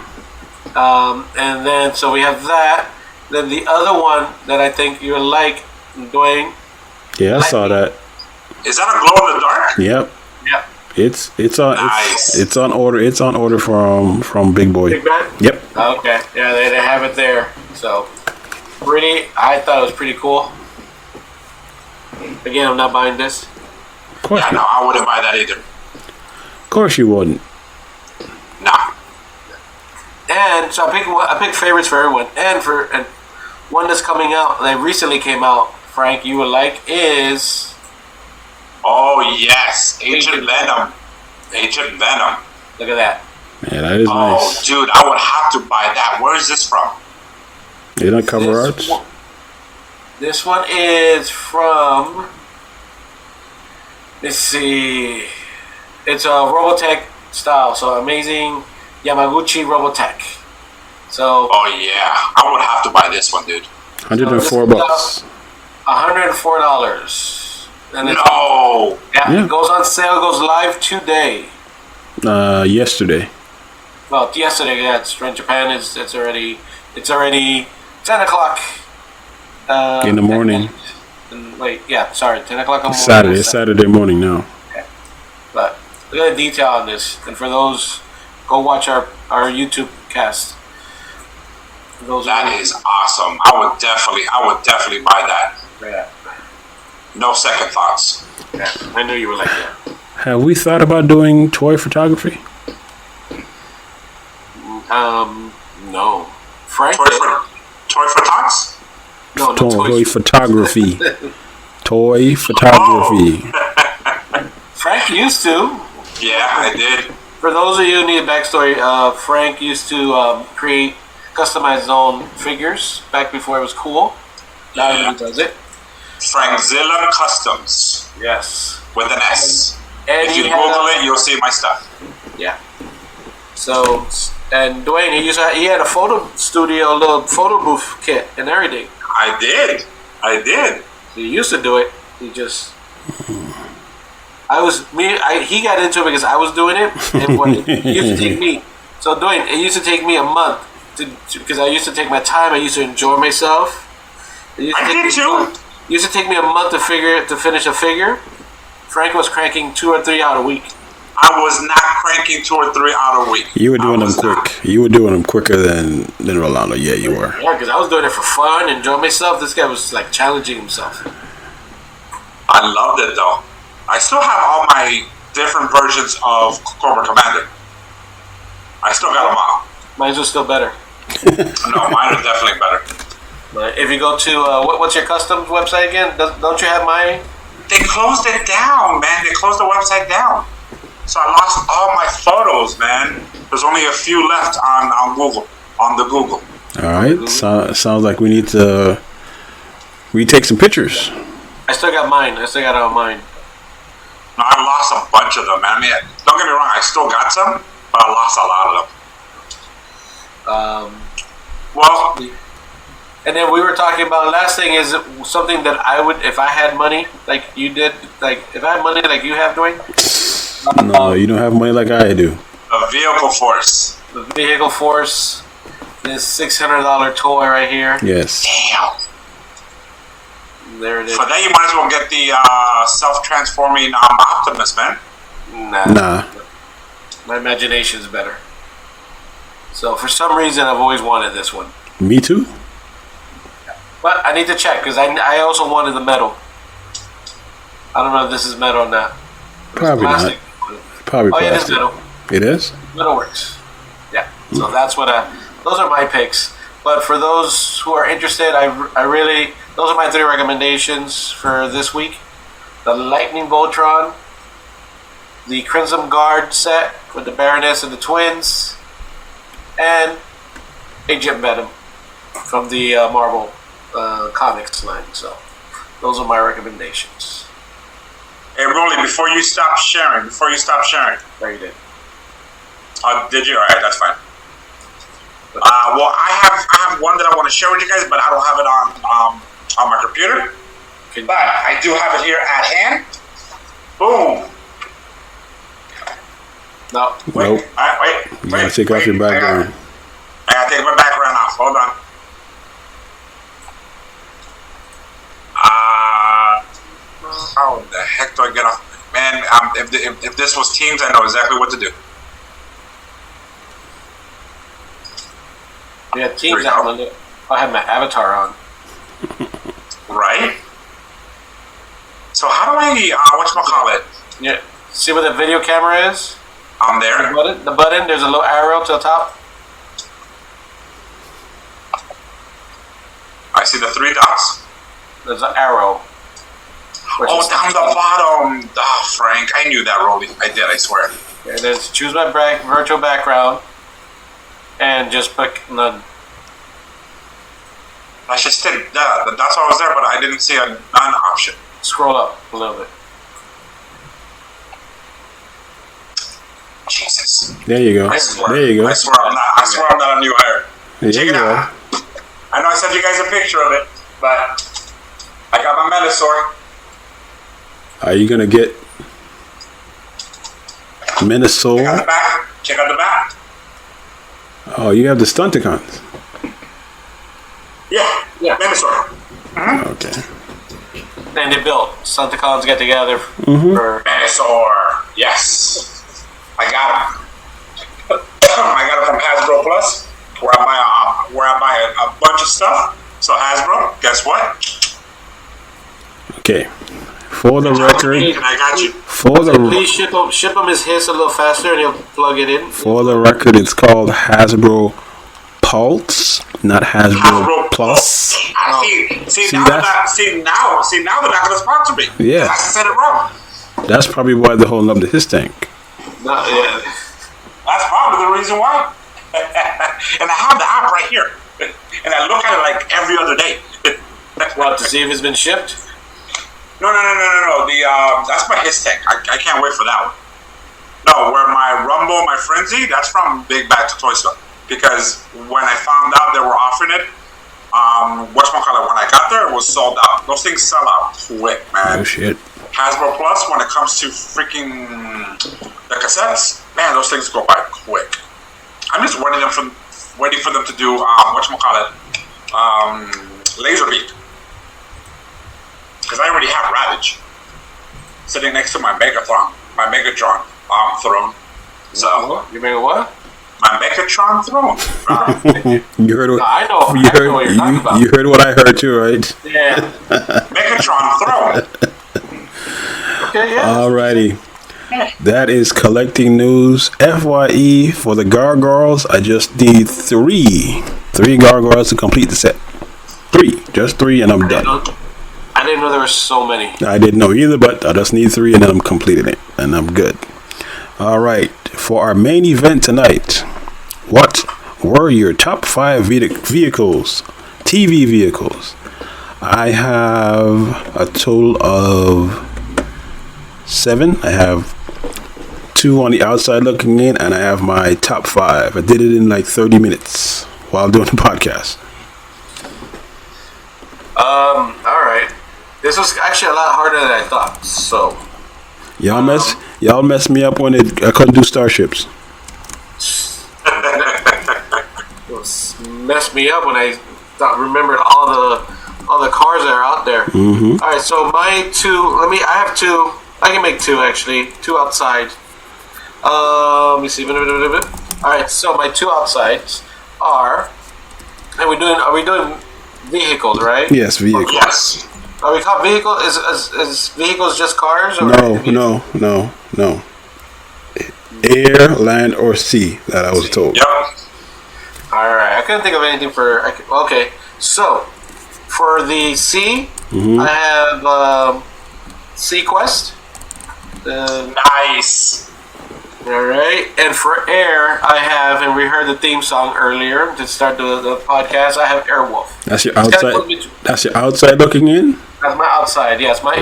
And then, so we have that. Then the other one that I think you'll like, Dwayne. Yeah, I saw that. Is that a glow in the dark? Yep. Yep. It's on Nice. it's on order. It's on order from Big Boy. Big Bad? Yep. Okay. Yeah, they have it there. So, I thought it was pretty cool. Again, I'm not buying this. Of course. Yeah, no, I wouldn't buy that either. Of course you wouldn't. Nah. And so I picked favorites for everyone, and one that's coming out that recently came out. Frank, you would like is. Oh yes, Agent Venom. Agent Venom. Look at that. Yeah, that is nice. Dude, I would have to buy that. Where is this from? They don't cover arts. This one is from. Let's see. It's a Robotech style, so amazing Yamaguchi Robotech. So. Oh yeah, I would have to buy this one, dude. $104. $104. And No. Yeah, it goes on sale. It goes live today. Yesterday. Well, yesterday. Yeah, it's in Japan. It's already 10 o'clock. In the morning. Wait, yeah, sorry, 10 o'clock on Saturday. It's Saturday morning now. Yeah. But look at the detail on this. And for those, go watch our YouTube cast. That is awesome. I would definitely buy that. Yeah. No second thoughts. Yeah, I knew you would like that. Have we thought about doing toy photography? No. Frank? Toy for tots? No, Toy photography. Toy photography. Frank used to. Yeah, I did. For those of you who need a backstory, Frank used to customize his own figures back before it was cool. Now he does it. Frankzilla Customs. Yes. With an S. And if you Google it, you'll see my stuff. Yeah. So, and Dwayne, he had a photo studio, a little photo booth kit and everything. I did. He used to do it. He just. He got into it because I was doing it. And it used to take me. So Dwayne, it used to take me a month because I used to take my time. I used to enjoy myself. I did too. It used to take me a month to finish a figure. Frank was cranking 2 or 3 out a week. I was not cranking 2 or 3 out a week. You were doing them quick. You were doing them quicker than Rolando. Yeah, you were. Yeah, because I was doing it for fun, enjoying myself. This guy was like challenging himself. I loved it though. I still have all my different versions of Cobra Commander. I still got them all. Mine's are still better. No, mine are definitely better. But if you go to what's your customs website again? Don't you have mine? They closed it down, man. They closed the website down. So I lost all my photos, man. There's only a few left on Google, on the Google. All right. Sounds like we need to retake some pictures. I still got mine. I still got all mine. No, I lost a bunch of them, man. I mean, don't get me wrong, I still got some, but I lost a lot of them. Well, and then we were talking about, last thing is something that I would, if I had money like you did, like if I had money like you have, Dwayne. No, you don't have money like I do. the vehicle force. The vehicle force. This $600 toy right here. Yes. Damn. There it is. For that, you might as well get the self-transforming Optimus, man. Nah. My imagination's better. So for some reason, I've always wanted this one. Me too. But I need to check because I also wanted the metal. I don't know if this is metal or not. Probably not. Probably yeah, it is plastic. metal. It is? Metal works. Yeah. So that's what those are my picks. But for those who are interested, I really, those are my 3 recommendations for this week. The Lightning Voltron, the Crimson Guard set with the Baroness and the twins, and Agent Venom from the Marvel comics line. So those are my recommendations. Hey, Rolly, before you stop sharing. There you did. Did you? All right, that's fine. Well, I have one that I want to share with you guys, but I don't have it on my computer. But I do have it here at hand. Boom. No. Wait. Nope. Wait. You gotta take off your background. I gotta take my background off. Hold on. How the heck do I get off? Man, if this was Teams, I know exactly what to do. Yeah, Teams out. I have my avatar on. Right? So how do I, whatchamacallit? Yeah. See where the video camera is? I'm there. The button, there's a little arrow to the top. I see the 3 dots. There's an arrow. Oh, down the bottom. Frank, I knew that, Rolly. I did, I swear. Okay, there's choose my virtual background. And just pick none. I just did that. The dots always there, but I didn't see a none option. Scroll up a little bit. Jesus. There you go. I swear. There you go. I swear I'm not a new hire. There Check you it go. out. I know I sent you guys a picture of it, but I got my Metasaur. Are you gonna get Check out Minnesota? the back. Check out the back. Oh, you have the Stunticons. Yeah. Metasaur. Okay. And they built. Stunticons get together for Metasaur. Yes. I got him. I got it from Hasbro Plus, where I buy a bunch of stuff. So Hasbro, guess what? Okay. For the record, And I got you. Please ship him his hiss a little faster and he'll plug it in. For the record, it's called Hasbro Pulse, not Hasbro Plus. See now they're not gonna sponsor me. Yeah. I said it wrong. That's probably why they're holding up the his tank. No, yeah. That's probably the reason why. And I have the app right here, and I look at it like every other day. What, to see if it's been shipped? No. That's my his tank. I can't wait for that one. No, where my Rumble, my Frenzy, that's from Big Back to Toy Store. Because when I found out they were offering it, when I got there, it was sold out. Those things sell out quick, man. Oh shit. Hasbro Plus, when it comes to freaking the cassettes, man, those things go by quick. I'm just waiting for them to do Laser Beat. Because I already have Ravage sitting next to my Megatron throne. So You mean what? my Megatron throne. You heard what? No, I know what you're talking about. You heard what I heard too, right? Yeah. Megatron throne. Okay, yeah. Alrighty. That is collecting news. FYE for the gargoyles. I just need 3 gargoyles to complete the set. 3, just 3, and I'm done. I didn't know there were so many. I didn't know either, but I just need 3, and then I'm completing it, and I'm good. All right. For our main event tonight, what were your top 5 vehicles, TV vehicles? I have a total of 7. I have 2 on the outside looking in, and I have my top 5. I did it in like 30 minutes while doing the podcast. All right. This was actually a lot harder than I thought. So y'all messed me up when I couldn't do starships. Messed me up when I remembered all the cars that are out there. Mm-hmm. All right, so my 2. I have 2. I can make 2 actually. 2 outside. Let me see. All right, so my 2 outsides are. Are we doing vehicles, right? Yes, vehicles. Yes. Are we called vehicle? Is vehicles just cars? Or No. Air, land, or sea. That I was told. Yep. All right, I couldn't think of anything for. Okay, so for the sea, I have Sequest. Nice. All right, and for air, I have, and we heard the theme song earlier to start the podcast. I have Airwolf. That's your outside. That's your outside looking in. That's my outside. Yes, my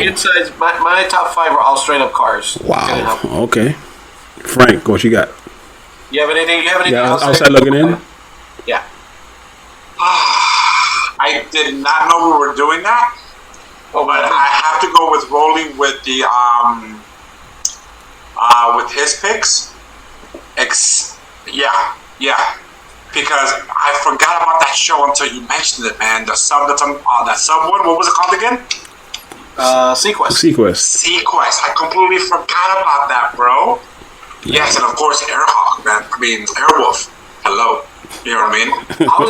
insides. My top 5 are all straight up cars. Wow. Okay. Frank, what you got? You have anything? Yeah, outside looking in. Yeah. I did not know we were doing that, but I have to go with rolling with the with his picks. Yeah. Because I forgot about that show until you mentioned it, man. That sub one. What was it called again? Sequest. Sequest. I completely forgot about that, bro. Yes, and of course Airhawk, man. I mean Airwolf. Hello. You know what I mean? I was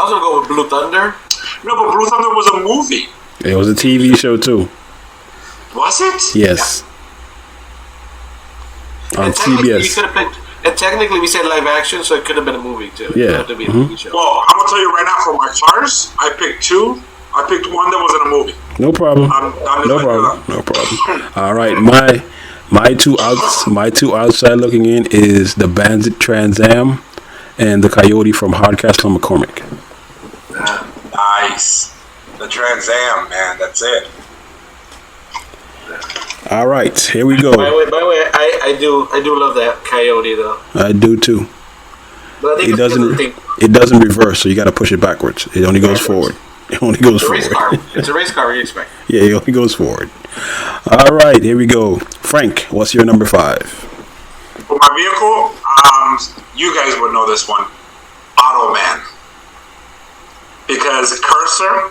gonna go with Blue Thunder. No, but Blue Thunder was a movie. It was a TV show too. Was it? Yes. On You CBS. could have picked. And technically, we said live action, so it could have been a movie too. Yeah. It had to be a movie show. Well, I'm gonna tell you right now. For my cars, I picked 2. I picked one that was in a movie. No problem. No problem. All right, my two outside looking in is the Bandit Trans Am and the Coyote from Hardcastle McCormick. Nice. The Trans Am, man. That's it. All right, here we go. By the way, I do love that Coyote though. I do too. But I think It doesn't reverse, so you got to push it backwards. It only goes forward. It only goes forward. It's a race car. What do you expect? Yeah, it only goes forward. All right, here we go. Frank, what's your number 5? For my vehicle, you guys would know this one, Automan, because Cursor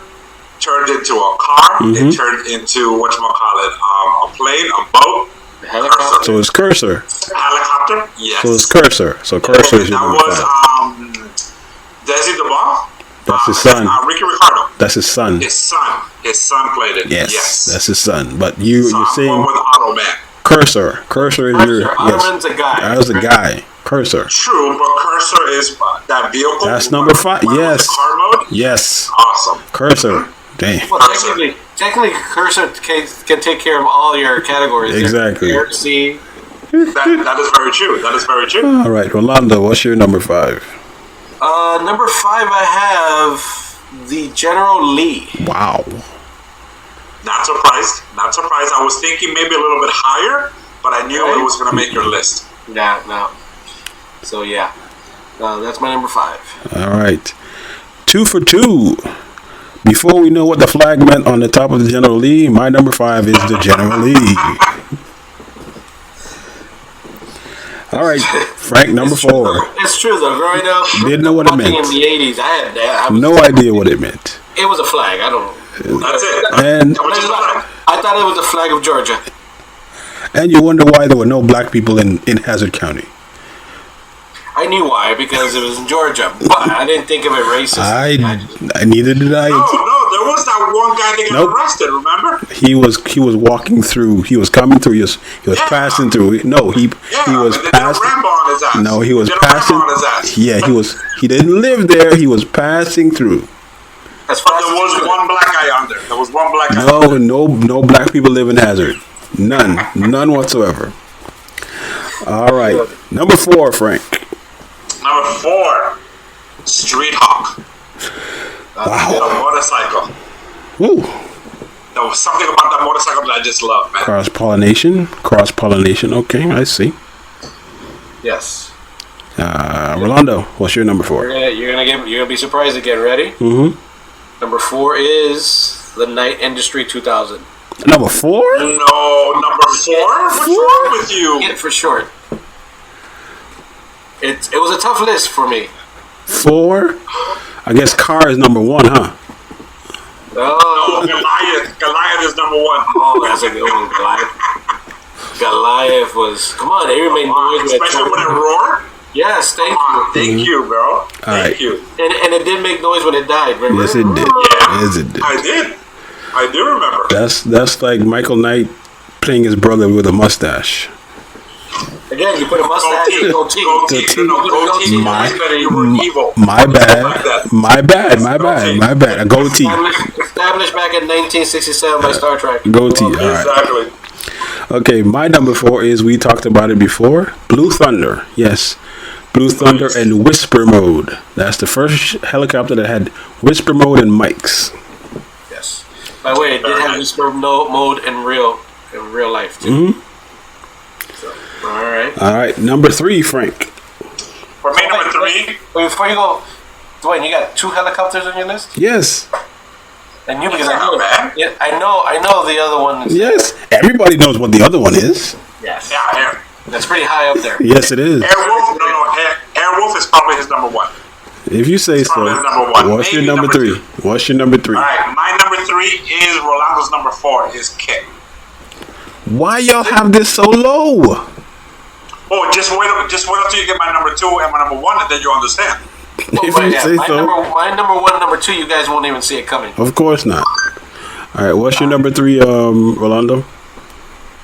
turned into a car. It turned into a plane, a boat. Helicopter. So it's Cursor. Helicopter. Yes. So it's Cursor. So Cursor is your number 5. That was Desi DeBall. That's his son. Ricky Ricardo. That's his son. His son played it. Yes, that's his son. But you're saying with Automan. Cursor is your Automan's a guy. That was a guy. Cursor. True, but Cursor is that vehicle. That's number 5. Yes. Car mode. Yes. Awesome. Cursor. Damn. Well, technically, Cursor can take care of all your categories. Exactly. That is very true. That is very true. All right, Rolando, what's your number 5? Number 5, I have the General Lee. Wow. Not surprised. I was thinking maybe a little bit higher, but I knew it was going to make your list. No. So yeah, that's my number 5. All right, 2 for 2. Before we know what the flag meant on the top of the General Lee, my number 5 is the General Lee. All right, Frank, number 4. It's true though. Growing up, didn't know what it meant. In the 80s, I had that. No idea what it meant. It was a flag. I don't know. That's it. And I thought it was the flag of Georgia. And you wonder why there were no black people in Hazard County. I knew why, because it was in Georgia, but I didn't think of it racist. Neither did I. No, there was that one guy that got arrested. Remember? He was walking through. He was coming through. He was passing through. No, he was passing. No, he was passing. Yeah, he didn't live there. He was passing through. There was one black guy on there. There was one black guy. No black people live in Hazard. None whatsoever. All right. Number 4, Frank. Number 4, Street Hawk. Wow. The motorcycle. Woo. There was something about that motorcycle that I just love, man. Cross-pollination. Okay, I see. Yes. Rolando, what's your number 4? You're gonna be surprised again. Ready? Mm-hmm. Number 4 is the Night Industry 2000. Number 4? No, number 4? What's wrong with you? Get it for short. It was a tough list for me. 4? I guess car is number 1, huh? Oh, Goliath is number 1. Oh, that's a good one, Goliath. Goliath was. Come on, they made noise. Especially when it roared. Yes, thank you. Thank you, bro. Thank you. And it did make noise when it died. Remember? Yes, it did. Yeah, Yes, it did. I do remember. That's like Michael Knight playing his brother with a mustache. Again, you put a mustache and goatee. Goatee. You were evil. My bad. A goatee. Established back in 1967 by Star Trek. Goatee. All right. Exactly. Okay, my number 4 is, we talked about it before, Blue Thunder. Yes, Blue Thunder and Whisper mode. That's the first helicopter that had Whisper mode and mics. Yes. By the way, it did have Whisper mode in real life too. Mm-hmm. So, all right. Number 3, Frank. For me, number 3. Wait, before you go, Dwayne, you got 2 helicopters on your list? Yes. And you, because I know, yeah, I know the other one. Yes. Everybody knows what the other one is. Yes. Yeah. That's pretty high up there. Yes, it is. Airwolf is probably his number 1. If you say so. Number 1. What's your number 3? What's your number 3? All right, my number 3 is Rolando's number 4 is Kit. Why y'all have this so low? Oh, just wait until you get my number 2 and my number 1, and then you'll understand. If you say so. My number 1 and number 2, you guys won't even see it coming. Of course not. All right, what's your number 3, Rolando?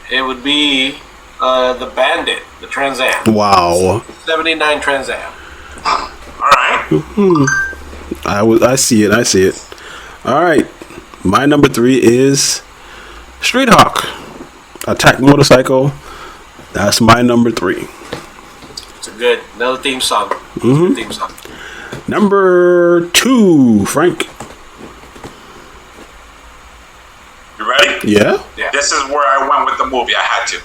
It would be the Bandit, the Trans Am. Wow. 79 Trans Am. All right. I see it. All right, my number 3 is Street Hawk, attack motorcycle. That's my number 3. It's another theme song. Mm-hmm. Theme song. Number 2, Frank. You ready? Yeah. This is where I went with the movie. I had to.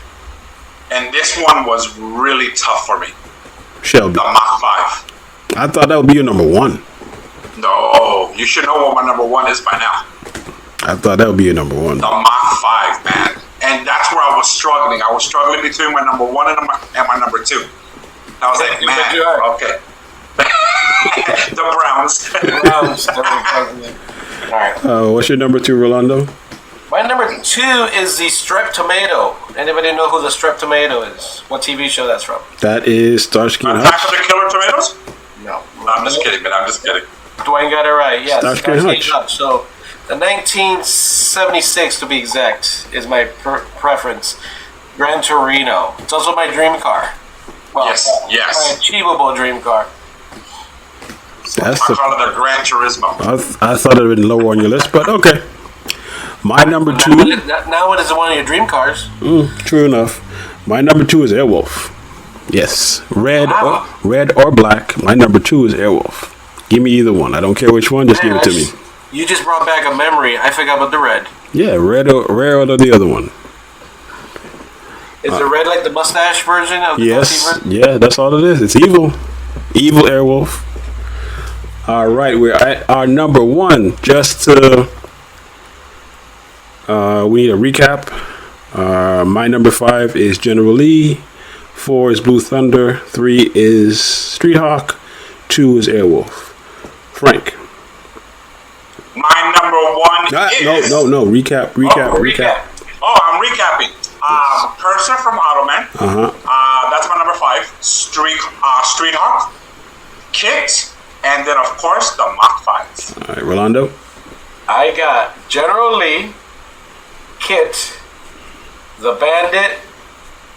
And this one was really tough for me. Shelby. The Mach 5. I thought that would be your number 1. No, you should know what my number 1 is by now. I thought that would be your number 1. The Mach 5, man. And that's where I was struggling. I was struggling between my number 1 and my number 2. I was like, man, okay. The Browns. All right. What's your number 2, Rolando? My number 2 is the Strep Tomato. Anybody know who the Strep Tomato is? What TV show that's from? That is Starsky and Attack Hutch. of the Killer Tomatoes? No. I'm just kidding, man. I'm just kidding. Dwayne got it right. Yes. Starsky and Hutch. So, the 1976, to be exact, is my preference. Gran Torino. It's also my dream car. Well, Yes. My achievable dream car. I call it a Gran Turismo. I thought it would have been lower on your list, but okay. My number 2. Now it is one of your dream cars. True enough. My number 2 is Airwolf. Yes, red or black. My number 2 is Airwolf. Give me either one. I don't care which one. Just give it to me. You just brought back a memory. I forgot about the red. Yeah, red or the other one. Is the red like the mustache version of the Yes, version? yeah, that's all it is. It's evil. Evil Airwolf. All right, we're at our number 1. Just to, we need a recap. My number 5 is General Lee. 4 is Blue Thunder. 3 is Street Hawk. 2 is Airwolf. Frank. My number 1 is... No. Recap. Oh, I'm recapping. Cursor from Automan. That's my number 5. Street Hawk. Kit. And then, of course, the Mach 5. All right, Rolando. I got General Lee, Kit, the Bandit,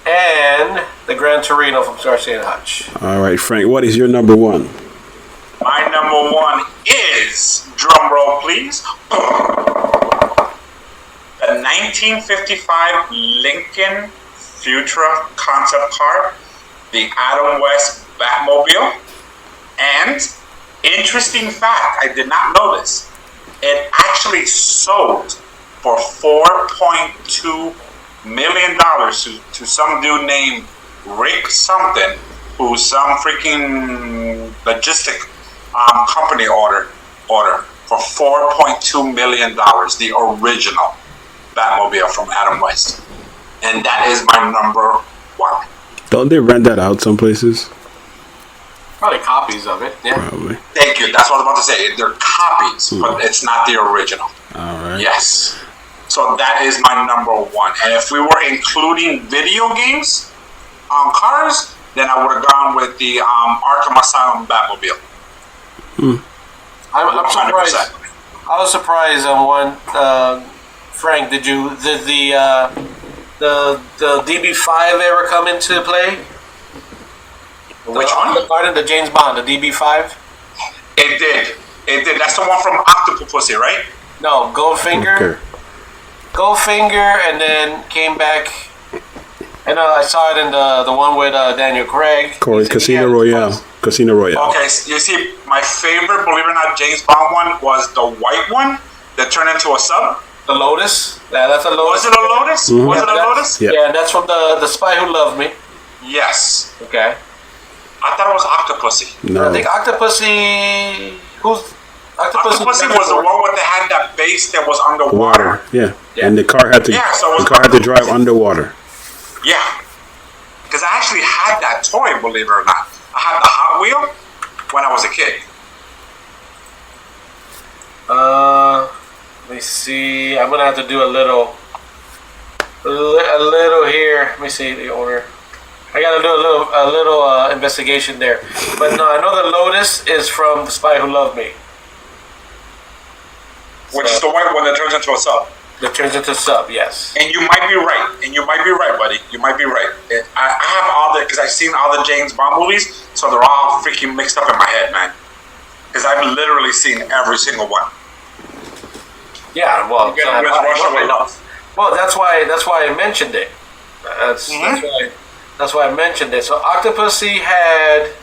and the Gran Torino from Starsky and Hutch. All right, Frank. What is your number 1? My number 1 is, drum roll please, the 1955 Lincoln Futura concept car the Adam West Batmobile. And, interesting fact, I did not know this, it actually sold for $4.2 million to some dude named Rick something, who's some freaking logistic company order for $4.2 million, the original Batmobile from Adam West. And that is my number one. Don't they rent that out some places? Probably copies of it. Yeah. Probably. Thank you. That's what I was about to say. They're copies, but it's not the original. All right. Yes. So that is my number one. And if we were including video games on cars, then I would have gone with the Arkham Asylum Batmobile. I'm surprised. I was surprised on one. Frank, did the DB5 ever come into play? Which one? Part of the James Bond, the DB5. It did. It did. That's the one from Octopussy, right? No, Goldfinger. Okay. Goldfinger, and then came back. And I saw it in the one with Daniel Craig. Casino Royale. Casino Royale. Okay, so you see, my favorite, believe it or not, James Bond one was the white one that turned into a sub. The Lotus. Yeah, that's a Lotus. Was it a Lotus? Mm-hmm. Was it a Lotus? Yeah. Yeah, that's from the Spy Who Loved Me. Yes. Okay. I thought it was Octopussy. No. I think Octopussy. Octopussy was the one where they had that base that was underwater. Yeah. And the car had to. Yeah, so it was the car had to drive underwater. Yeah. Because I actually had that toy, believe it or not. I had the Hot Wheel when I was a kid. Let me see. I'm gonna have to do a little here. Let me see the order. I gotta do a little investigation there. But no, I know the Lotus is from The Spy Who Loved Me. Which is the white one that turns into a sub. That turns into sub, yes. And you might be right. Buddy. You might be right. I have all the, because I've seen all the James Bond movies, so they're all freaking mixed up in my head, man. Because I've literally seen every single one. Yeah, well, well, that's why I mentioned it. That's why I mentioned it. So Octopussy had,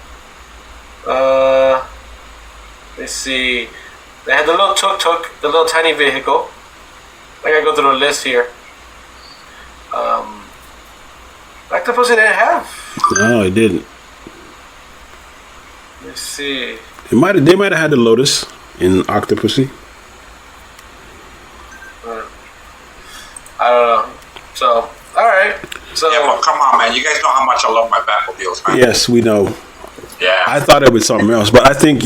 let's see, they had the little tuk-tuk, the little tiny vehicle. I gotta go through the list here. Octopussy didn't have. No, it didn't. Let's see. They might have had the Lotus in Octopussy. I don't know. So, all right. So Yeah, well, come on, man. You guys know how much I love my Batmobiles, man. Yes, we know. Yeah. I thought it was something else, but I think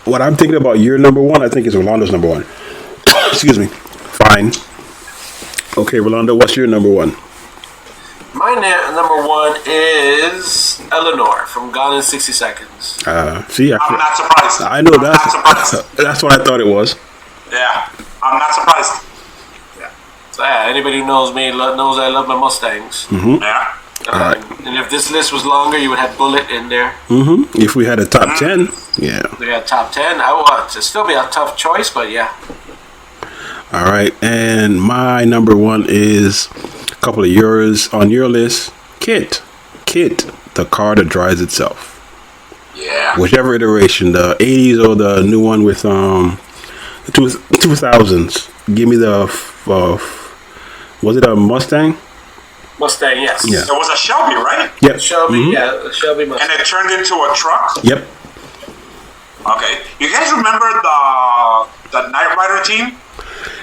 what I'm thinking about your number one, I think is Rolando's number one. Excuse me. Fine. Okay, Rolando, what's your number one? my number one is Eleanor from Gone in 60 Seconds. See, I'm not surprised. I know I'm not surprised. that's what I thought it was. Yeah, I'm not surprised. So yeah, anybody who knows me knows I love my Mustangs. Mm-hmm. Yeah. And if this list was longer, you would have Bullet in there. Mm-hmm. If we had a top 10, yeah. We had top 10. I want to still be a tough choice, but yeah. All right, and my number one is a couple of yours on your list. Kit, the car that drives itself. Yeah. Whichever iteration, the 80s or the new one with 2000s. Give me the was it a Mustang? Mustang, yes. Yeah. It was a Shelby, right? Yep. Shelby, Mhm. yeah, Shelby Mustang. And it turned into a truck? Yep. Okay. You guys remember the Knight Rider team?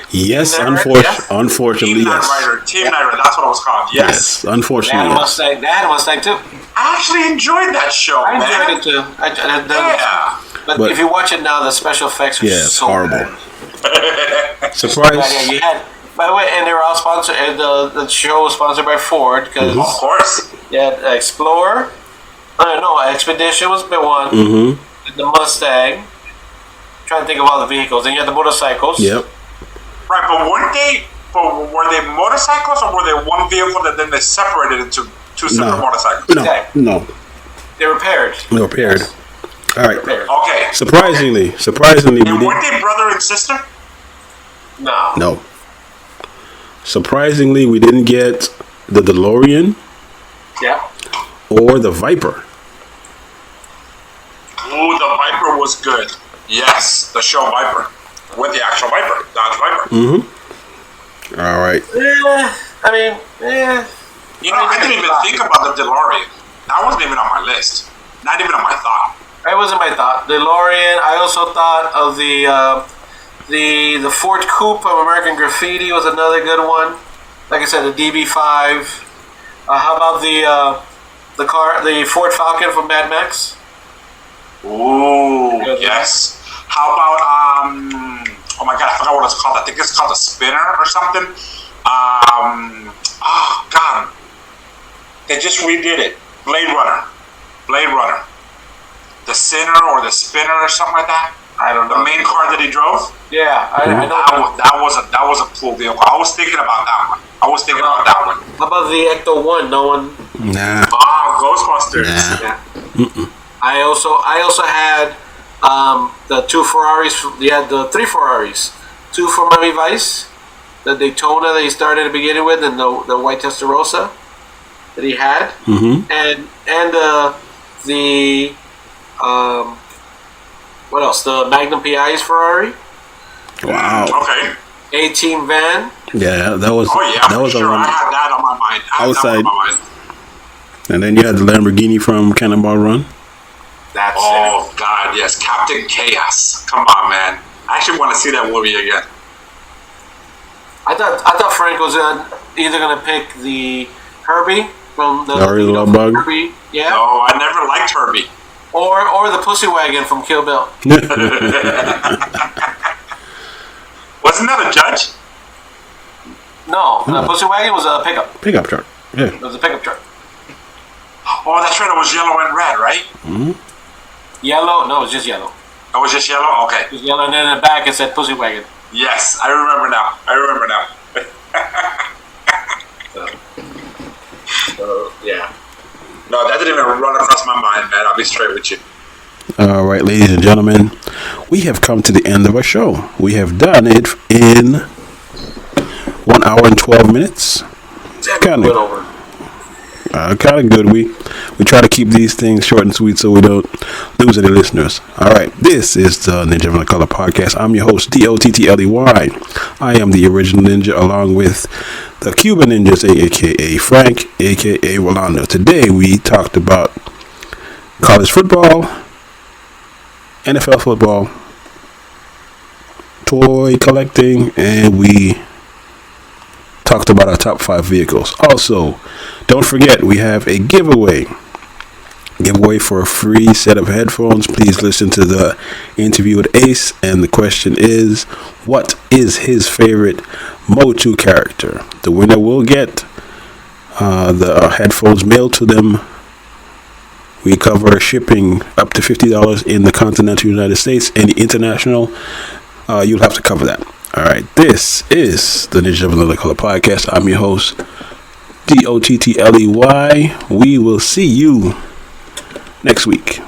Yes, Team Knight Rider, yes. unfortunately, Team yes. Knight Rider. Team Knight Rider. That's what it was called. Yes. They Unfortunately, had a yes. Mustang. They had a Mustang too. I actually enjoyed that show, I man. enjoyed it too. Yeah. But if you watch it now, the special effects are It's so horrible. bad. Surprise. Yeah, you had. By the way, and they were all sponsored. The show was sponsored by Ford because Of course. you had Explorer. No, Expedition was the one. Mm-hmm. The Mustang. Trying to think of all the vehicles. Then you had the motorcycles. Yep. Right, but were they motorcycles or were they one vehicle that then they separated into two separate motorcycles? No. They were paired. They were paired. All right. Paired. Okay. Surprisingly, And we weren't didn't. they brother and sister? No. No. Surprisingly, we didn't get the DeLorean Yeah. or the Viper? Ooh, the Viper was good. Yes, the show Viper. With the actual Viper. Dodge Viper. Mm-hmm. All right. You know, I didn't even think about the DeLorean. That wasn't even on my list. Not even on my thought. It wasn't my thought. DeLorean. I also thought of the Ford Coupe of American Graffiti was another good one. Like I said, the DB5. How about the Ford Falcon from Mad Max? Ooh, yes. How about oh my god, I forgot what it's called. I think it's called a Spinner or something. Oh god, they just redid it. Blade Runner. The Sinner or the Spinner or something like that. I don't know. The main car that he drove. Yeah, I know. That was a cool vehicle. I was thinking about that one. How about the Ecto 1? No one. Nah. Ghostbusters. Nah. Yeah. I also had the two Ferraris. You had the three Ferraris. Two from Miami Vice, the Daytona that he started at the beginning with, and the white Testarossa that he had, and the what else? The Magnum PI's Ferrari. Wow. Okay. 18 van. Yeah, that was. Oh yeah, that was sure. I had that on my mind. Outside. And then you had the Lamborghini from Cannonball Run. That's Oh god, yes, Captain Chaos. Come on, man. I actually want to see that movie again. I thought Frank was either gonna pick the Herbie from the Little Bug. Herbie, yeah. No, I never liked Herbie. Or the Pussy Wagon from Kill Bill. Wasn't that a Judge? No, the Pussy Wagon was a pickup. Pickup truck. Yeah. It was a pickup truck. Oh, that's right. It was yellow and red, right? Mm-hmm. Yellow? No, it was just yellow. It was just yellow? Okay. It was yellow, and then in the back it said Pussy Wagon. Yes, I remember now. Yeah. No, that didn't even run across my mind, man. I'll be straight with you. All right, ladies and gentlemen, we have come to the end of our show. We have done it in 1 hour and 12 minutes. Kind of good. We try to keep these things short and sweet so we don't lose any listeners. All right, this is the Ninja of the Color podcast. I'm your host, DOTTLEY. I am the original ninja along with the Cuban ninjas, aka Frank, aka Rolando. Today we talked about college football, NFL football, toy collecting, and we talked about our top 5 vehicles. Also, don't forget we have a giveaway for a free set of headphones. Please listen to the interview with Ace, and the question is, what is his favorite MOTU character? The winner will get the headphones mailed to them. We cover shipping up to $50 in the continental United States. Any international, you'll have to cover that. All right, this is the Ninja of Another Color podcast. I'm your host, DOTTLEY. We will see you next week.